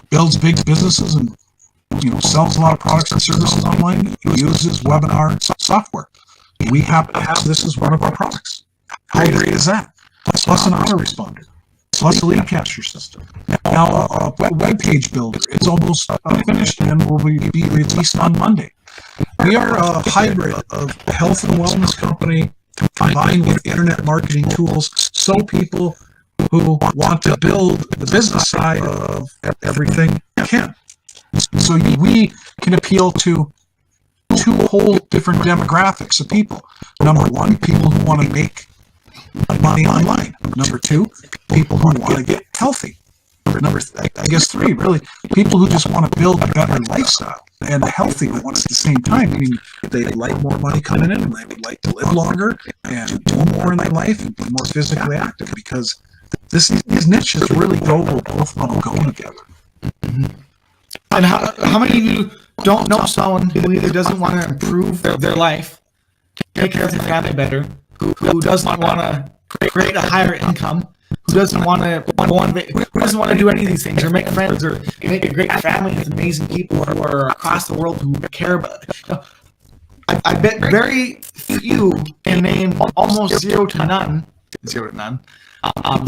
builds big businesses and sells a lot of products and services online uses webinar software. We happen to have this as one of our products. How great is that? Plus an autoresponder. Plus a lead capture system. Now a web page builder. It's almost finished and will be released on Monday. We are a hybrid of a health and wellness company combined with internet marketing tools, so people who want to build the business side of everything can. So we can appeal to two whole different demographics of people. Number one, people who want to make money online. Number two, people who want to get healthy. Number three, really, people who just want to build a better lifestyle and a healthy one at the same time. Meaning they like more money coming in and they would like to live longer and do more in their life and be more physically active, because these niches really both want to go together. And how many of you don't know someone who either doesn't want to improve their life, take care of their family better, who doesn't want to create a higher income, who doesn't want to do any of these things, or make friends, or make a great family with amazing people who are across the world who care about it. I bet very few can name almost zero to none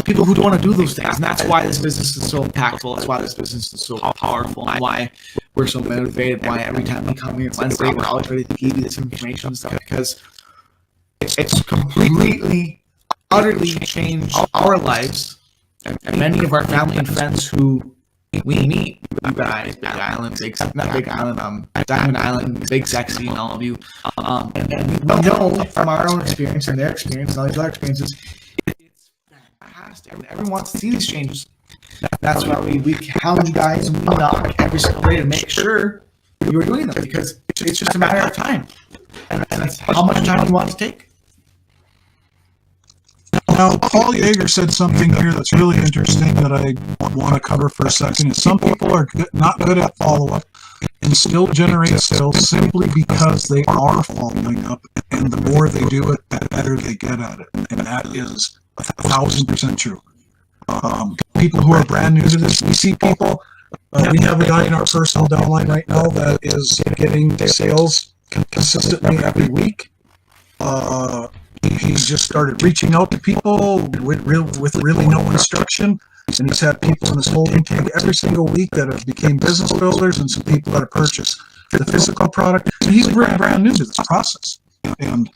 people who don't want to do those things, and that's why this business is so impactful. That's why this business is so powerful, and why we're so motivated. Why every time we come here Wednesday, we're always ready to give you this information and stuff, because it's completely, utterly changed our lives, and many of our family and friends who we meet, you guys, Diamond Island, Big Sexy, and all of you, and we know from our own experience and their experience and all these other experiences, it's fantastic. Everyone wants to see these changes. That's why we hound you guys, and we knock every single day to make sure you're doing them, because it's just a matter of time, and that's how much time you want to take. Now, Paul Yeager said something here that's really interesting that I want to cover for a second. Is some people are not good at follow-up and still generate sales simply because they are following up, and the more they do it, the better they get at it. And that is 1,000% true. People who are brand new to this, we see people, we have a guy in our personal downline right now that is getting sales consistently every week. He's just started reaching out to people with really no instruction, and he's had people in his holding tank every single week that have became business builders, and some people that have purchased the physical product. And he's brand new to this process, and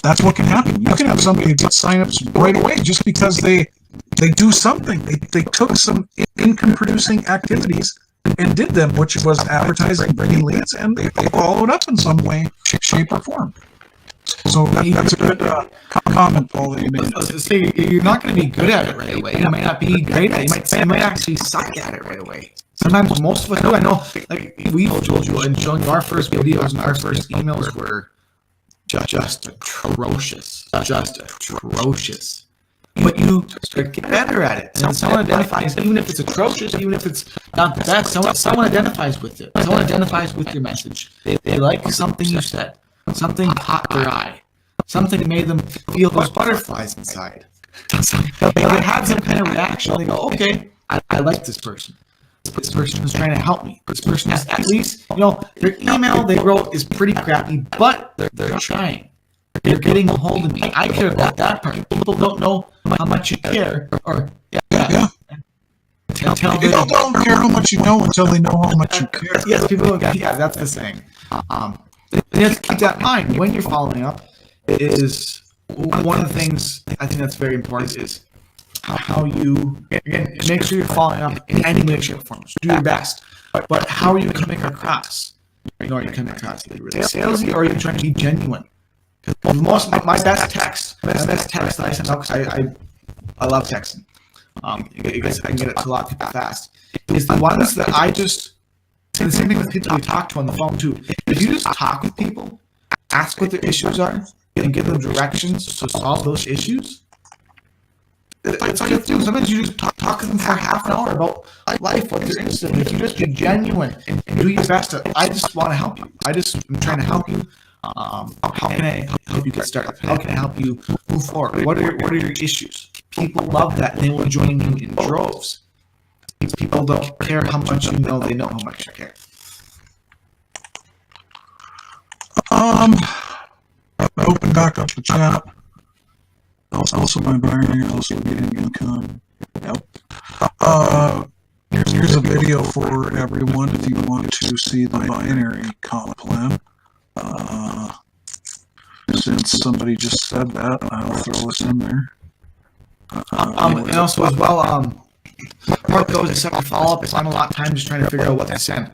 that's what can happen. You can have somebody get signups right away just because they do something. They took some income-producing activities and did them, which was advertising, bringing leads, and they followed up in some way, shape, or form. So that's a good comment, Paul, that you made. You're not going to be good at it right away. You might not be great at it. You might actually suck at it right away. Sometimes most of us do. I know, like we've told you and shown you, our first videos and our first emails were just atrocious. Just atrocious. But you start to get better at it. And someone identifies, even if it's atrocious, even if it's not the best, someone identifies with it. Someone identifies with your message. They like something you said. Something caught their eye. Something made them feel those butterflies inside. They had some kind of reaction. They go, okay, I like this person. This person is trying to help me. This person is, at least, their email they wrote is pretty crappy, but they're trying. They're getting a hold of me. I care about that part. People don't know how much you care. Or yeah. People don't care how much you know until they know how much you care. Yes, people don't care. Yeah, that's the saying. You have to keep that in mind when you're following up. Is one of the things I think that's very important is how you, again, make sure you're following up in any way, shape, or form. Do your best, but how are you coming across? Are you coming across either really salesy, or are you trying to be genuine? My best text that I send out, because I love texting. I guess I can get it to a lot of people fast. Is the ones that I just. And the same thing with people you talk to on the phone too. If you just talk with people, ask what their issues are, and give them directions to solve those issues, that's all you have to do. Sometimes you just talk to them for half an hour about life, what they're interested in. If you just be genuine and do your best, I just want to help you. I'm trying to help you. How can I help you get started? How can I help you move forward? What are your issues? People love that, and they will join you in droves. People don't care how much you know; they know how much you care. Open back up the chat. Also, my binary is also getting income. Yep. Here's a video for everyone if you want to see the binary comp plan. Since somebody just said that, I'll throw this in there. And also as well, Mark goes to second follow-up. It's not a lot of time just trying to figure out what to send.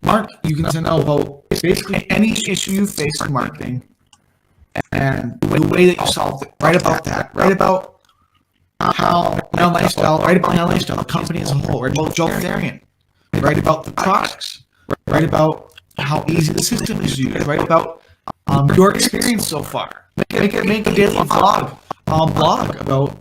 Mark, you can send out about basically any issue you face in marketing and the way that you solved it. Write about that. Write about how lifestyle. Write about how lifestyle, the company as a whole. Write about Joe Therian. Write about the products. Write about how easy the system is to use. Write about your experience so far. Make a daily blog about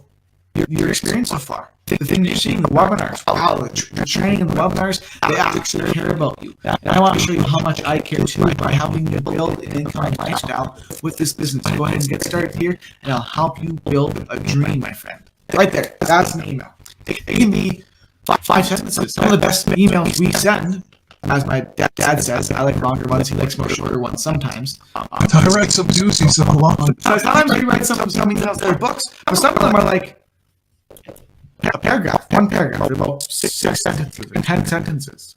your experience so far. the things you're seeing, the webinars, wow, the training and the webinars, they actually care about you. And I want to show you how much I care too by helping you build an income and lifestyle with this business. Go ahead and get started here, and I'll help you build a dream, my friend. Right there, that's an email. It can be 5 sentences. Some of the best emails we send, as my dad says, I like longer ones, he likes more shorter ones sometimes. I write some doozies along. Sometimes we write some emails that are books, but some of them are like a paragraph, one paragraph, about 6 sentences or 10 sentences.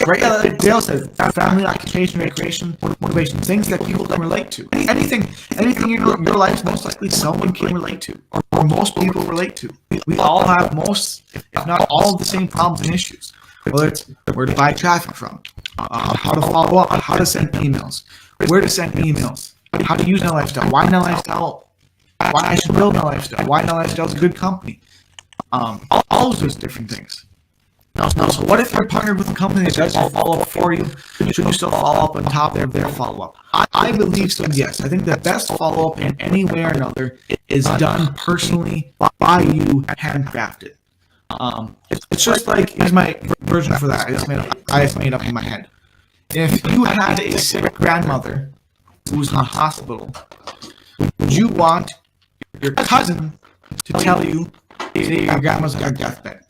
Right? Like Dale says, family, occupation, recreation, motivation, things that people can relate to. Anything in your life, most likely someone can relate to, or most people relate to. We all have most, if not all, of the same problems and issues. Whether it's where to buy traffic from, how to follow up, how to send emails, where to send emails, how to use Now Lifestyle, why Now Lifestyle, why I should build Now Lifestyle, why Now Lifestyle is a good company. All of those different things. Now, so what if you're partnered with a company that does follow up for you? Should you still follow up on top of their follow up? I believe so, yes. I think the best follow up in any way or another is done personally by you, handcrafted. It's just like, here's my version for that. I just made up in my head. If you had a sick grandmother who was in the hospital, would you want your cousin to tell you that your grandma's on her deathbed?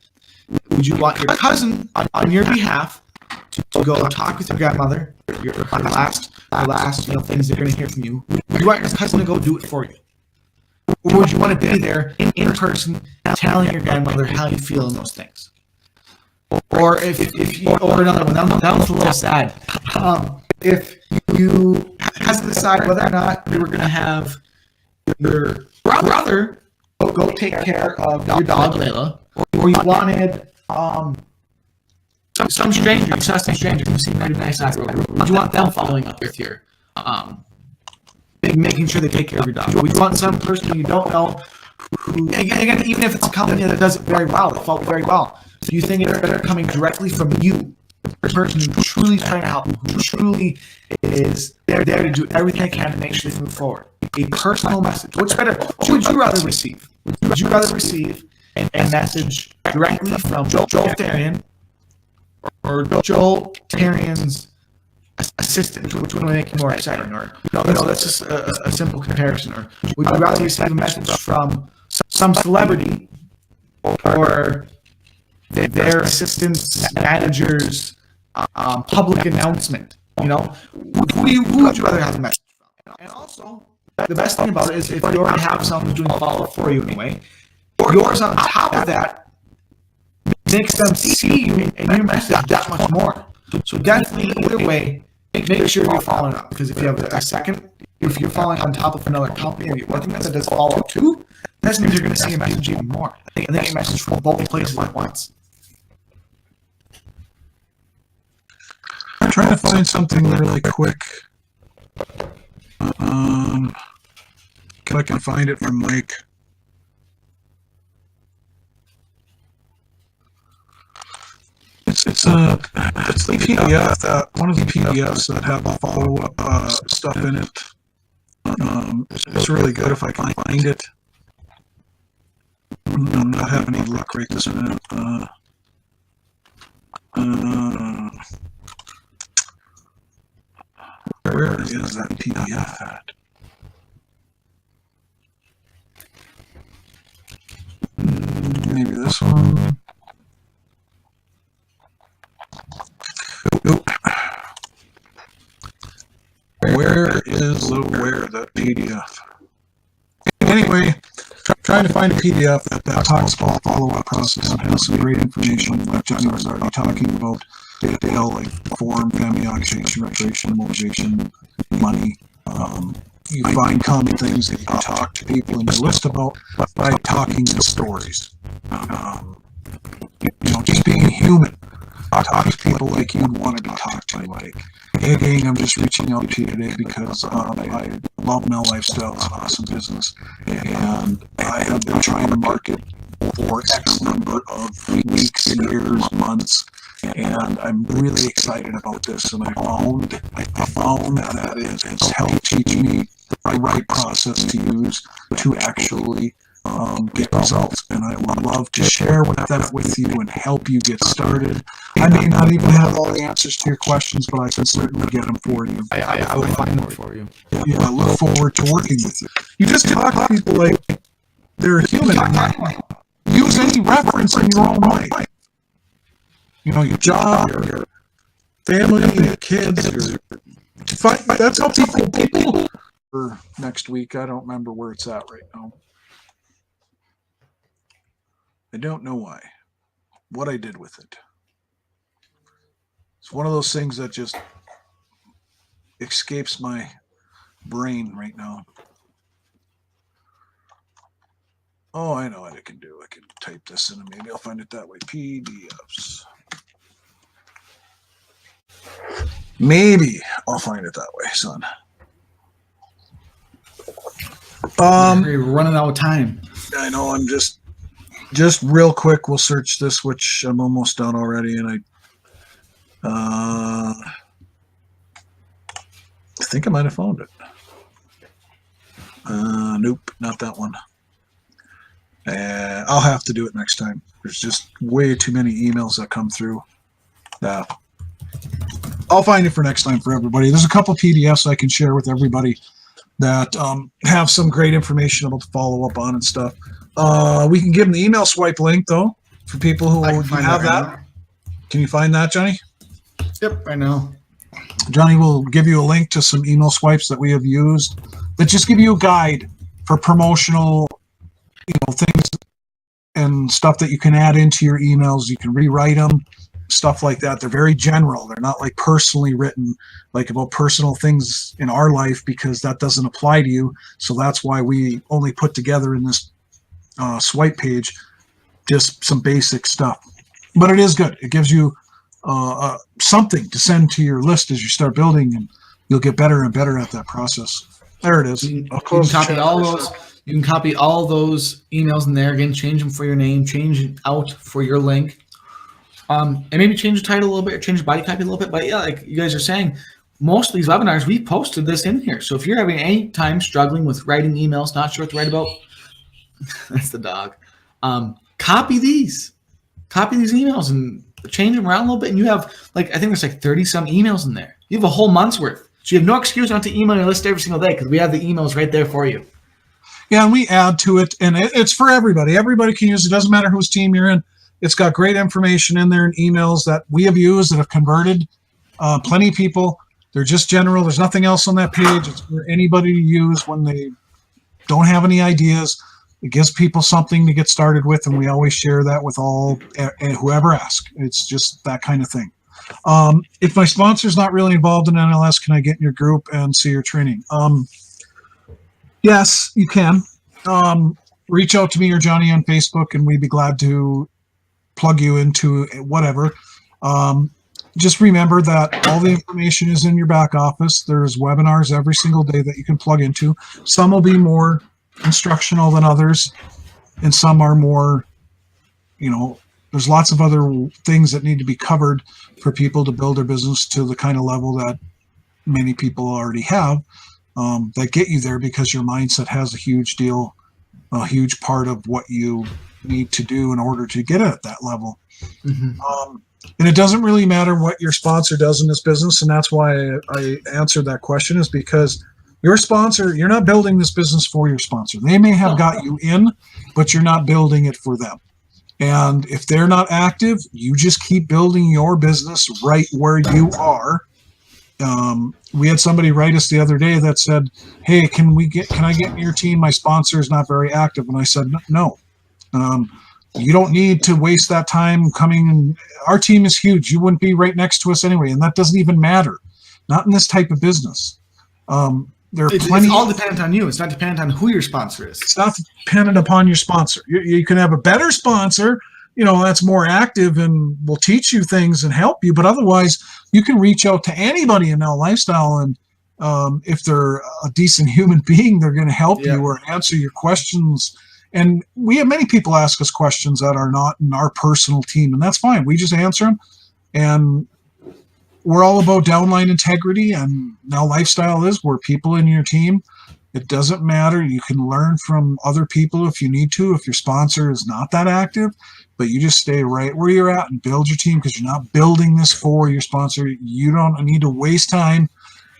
Would you want your cousin on your behalf to go talk with your grandmother, her last things they're going to hear from you? Would you want your cousin to go do it for you? Or would you want to be there in person telling your grandmother how you feel in those things? Or if you, or another one, that was a little sad. If you had to decide whether or not you were going to have your brother go take care of your dog, Layla, or you wanted some stranger, you saw some stranger who seemed pretty nice after, would you want them following up with your making sure they take care of your dog? Would you want some person you don't know who, again, even if it's a company that does it very well, it felt very well, do you think it's better coming directly from you, the person who truly is trying to help you, who truly is there to do everything they can to make sure they move forward? A personal message. What's better? What would you rather receive? Would you rather receive a message directly from Joel Tarian or Joel Tarian's assistant? Which one would make you more exciting? Or no, that's just a simple comparison. Or would you rather receive a message from some celebrity or their assistant's manager's public announcement? You know, who would you rather have a message from? And also, the best thing about it is if you already have someone who's doing follow-up for you anyway, yours on top of that makes them see you and your message that much more. So definitely, either way, make sure you're following up. Because if you have a second, if you're following on top of another company or you're working with that does follow-up too, that means you're going to see a message even more. And then a message from both places at once. I'm trying to find something really quick. If I can find it from Mike. It's the PDF that one of the PDFs that have the follow-up stuff in it. It's really good if I can find it. I'm not having any luck right this minute. Where is that PDF at? Maybe this one. Nope. Where is Loureiro, that PDF? Anyway, trying to find a PDF that talks about follow-up process and has some great information like Johnny was already talking about. Dale, like form, family, occupation, recreation, motivation, money. You find common things that you can talk to people and you list about by talking in stories. Just being human. Talk to people like you'd want to be talked to. Like, hey gang, I'm just reaching out to you today because I love Now Lifestyle. It's an awesome business, and I have been trying to market for X number of weeks, years, months, and I'm really excited about this. And I found that it has helped teach me the right process to use to actually get results. And I would love to share that with you and help you get started. I may not even have all the answers to your questions, but I can certainly get them for you. I will find them for you. Yeah, I look forward to working with you. You just talk to people like they're human. Use any reference in your own life. You know, your job, your family, your kids. That's how people. For next week, I don't remember where it's at right now. I don't know why. What I did with it. It's one of those things that just escapes my brain right now. Oh, I know what I can do. I can type this in and maybe I'll find it that way. PDFs. Maybe I'll find it that way, son. You're running out of time. I know. I'm just real quick. We'll search this, which I'm almost done already, and I think I might have found it. Nope, not that one. I'll have to do it next time. There's just way too many emails that come through. I'll find it for next time for everybody. There's a couple PDFs I can share with everybody that have some great information about to follow up on and stuff. We can give them the email swipe link, though, for people who have that. Can you find that, Johnny? Yep, I know. Johnny will give you a link to some email swipes that we have used that just give you a guide for promotional, things and stuff that you can add into your emails. You can rewrite them, stuff like that. They're very general. They're not like personally written, like about personal things in our life, because that doesn't apply to you. So that's why we only put together in this swipe page just some basic stuff. But it is good. It gives you something to send to your list as you start building, and you'll get better and better at that process. There it is. You can copy all those. You can copy all those emails in there. Again, change them for your name, change it out for your link, and maybe change the title a little bit, or change the body copy a little bit. But yeah, like you guys are saying, most of these webinars, we posted this in here. So if you're having any time struggling with writing emails, not sure what to write about, that's the dog. Copy these emails and change them around a little bit. And you have I think there's 30 some emails in there. You have a whole month's worth. So you have no excuse not to email your list every single day, because we have the emails right there for you. Yeah, and we add to it, and it's for everybody. Everybody can use it. Doesn't matter whose team you're in. It's got great information in there and emails that we have used that have converted plenty of people. They're just general. There's nothing else on that page. It's for anybody to use when they don't have any ideas. It gives people something to get started with, and we always share that with all whoever asks. It's just that kind of thing. If my sponsor's not really involved in NLS, can I get in your group and see your training? Yes, you can. Reach out to me or Johnny on Facebook, and we'd be glad to plug you into whatever. Just remember that all the information is in your back office. There's webinars every single day that you can plug into. Some will be more instructional than others, and some are more, there's lots of other things that need to be covered for people to build their business to the kind of level that many people already have. That get you there, because your mindset has a huge part of what you need to do in order to get at that level. Mm-hmm. And it doesn't really matter what your sponsor does in this business. And that's why I answered that question, is because your sponsor, you're not building this business for your sponsor. They may have got you in, but you're not building it for them. And if they're not active, you just keep building your business right where you are. We had somebody write us the other day that said, "Hey, can I get in your team? My sponsor is not very active." And I said, "No, you don't need to waste that time coming. And our team is huge. You wouldn't be right next to us anyway, and that doesn't even matter. Not in this type of business. It's all dependent on you. It's not dependent on who your sponsor is. It's not dependent upon your sponsor. You can have a better sponsor, that's more active and will teach you things and help you. But otherwise, you can reach out to anybody in Now Lifestyle, and if they're a decent human being, they're going to help you or answer your questions. And we have many people ask us questions that are not in our personal team, and that's fine. We just answer them. And we're all about downline integrity, and Now Lifestyle is. We're people in your team, It doesn't matter. You can learn from other people if you need to, if your sponsor is not that active, but you just stay right where you're at and build your team, because you're not building this for your sponsor. You don't need to waste time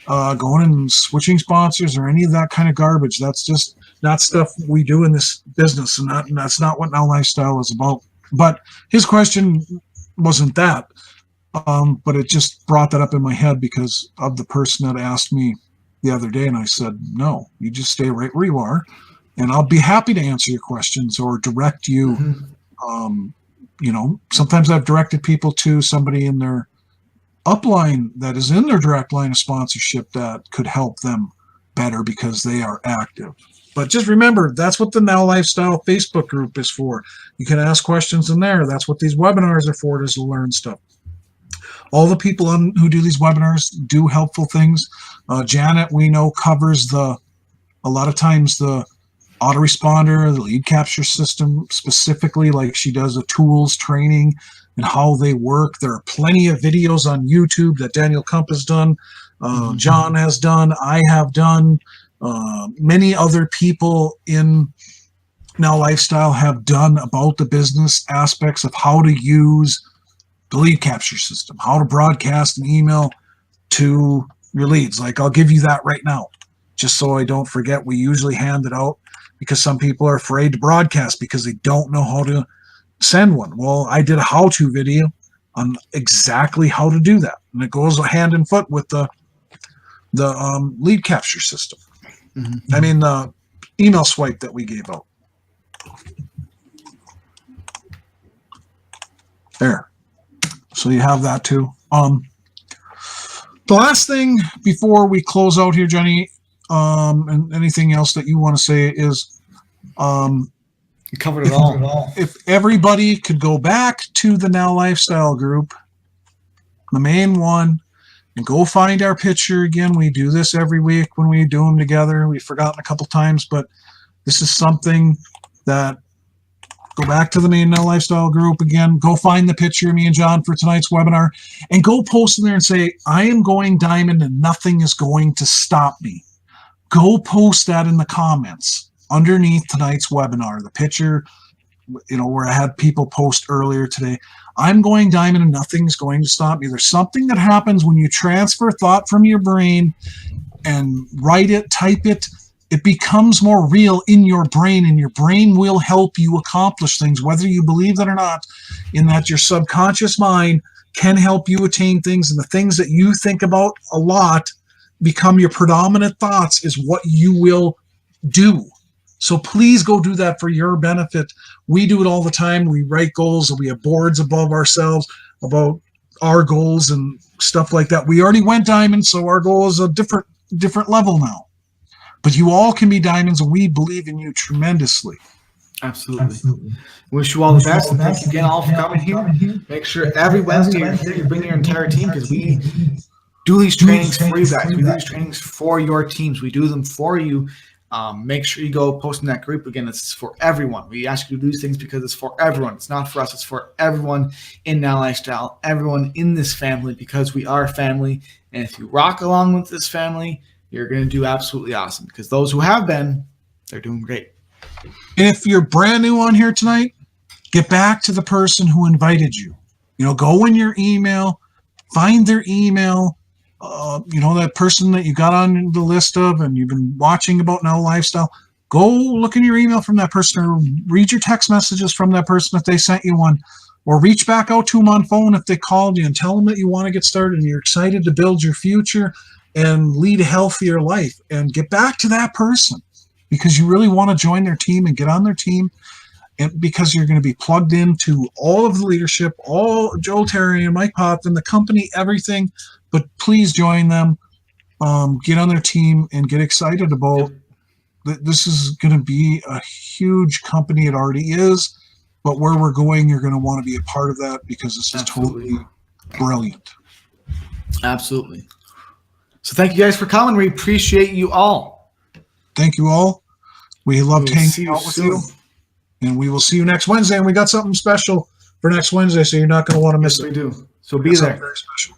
going and switching sponsors or any of that kind of garbage. That's just not stuff we do in this business, and that's not what Now Lifestyle is about. But his question wasn't that, but it just brought that up in my head because of the person that asked me the other day, and I said, no, you just stay right where you are, and I'll be happy to answer your questions or direct you. Sometimes I've directed people to somebody in their upline that is in their direct line of sponsorship that could help them better because they are active. But just remember, that's what the Now Lifestyle Facebook group is for. You can ask questions in there. That's what these webinars are for, is to learn stuff. All the people who do these webinars do helpful things. Janet, we know, covers a lot of times the autoresponder, the lead capture system specifically, like she does a tools training and how they work. There are plenty of videos on YouTube that Daniel Kump has done, Jon has done, I have done, many other people in Now Lifestyle have done about the business aspects of how to use the lead capture system, how to broadcast an email to your leads. Like, I'll give you that right now, just so I don't forget. We usually hand it out because some people are afraid to broadcast because they don't know how to send one. Well, I did a how-to video on exactly how to do that, and it goes hand in foot with the lead capture system. I mean, the email swipe that we gave out. There. So you have that too. The last thing before we close out here, Jenny, and anything else that you want to say is, you covered it all. If everybody could go back to the Now Lifestyle group, the main one, and go find our picture again. We do this every week when we do them together. We've forgotten a couple times, but this is something that, go back to the main Now Lifestyle group again, go find the picture of me and Jon for tonight's webinar, and go post in there and say, I am going diamond and nothing is going to stop me. Go post that in the comments underneath tonight's webinar, the picture, where I had people post earlier today. I'm going diamond and nothing's going to stop me. There's something that happens when you transfer thought from your brain and write it, type it. It becomes more real in your brain, and your brain will help you accomplish things, whether you believe that or not, in that your subconscious mind can help you attain things, and the things that you think about a lot become your predominant thoughts is what you will do. So please go do that for your benefit. We do it all the time. We write goals, and we have boards above ourselves about our goals and stuff like that. We already went diamond, so our goal is a different level now. But you all can be diamonds, and we believe in you tremendously. Absolutely. Wish you all the best, and thank you again all for coming here. Make sure every Wednesday you're here, you bring your entire team, because we do these trainings for you guys. We do these trainings for your teams. We do them for you. Make sure you go post in that group. Again, it's for everyone. We ask you to do these things because it's for everyone. It's not for us. It's for everyone in Now Lifestyle, everyone in this family, because we are family. And if you rock along with this family, you're going to do absolutely awesome, because those who have been, they're doing great. And if you're brand new on here tonight, get back to the person who invited you. Go in your email, find their email, that person that you got on the list of and you've been watching about Now Lifestyle. Go look in your email from that person, or read your text messages from that person if they sent you one, or reach back out to them on phone if they called you and tell them that you want to get started and you're excited to build your future and lead a healthier life, and get back to that person because you really want to join their team and get on their team, and because you're going to be plugged into all of the leadership, all Joe Terry and Mike Potvin, the company, everything. But please join them, get on their team, and get excited about this. Is going to be a huge company. It already is, but where we're going, you're going to want to be a part of that, because this is totally brilliant. Absolutely. So thank you guys for coming. We appreciate you all. Thank you all. We loved hanging out with you. And we will see you next Wednesday. And we got something special for next Wednesday, so you're not going to want to miss it. We do. So be there. Very special.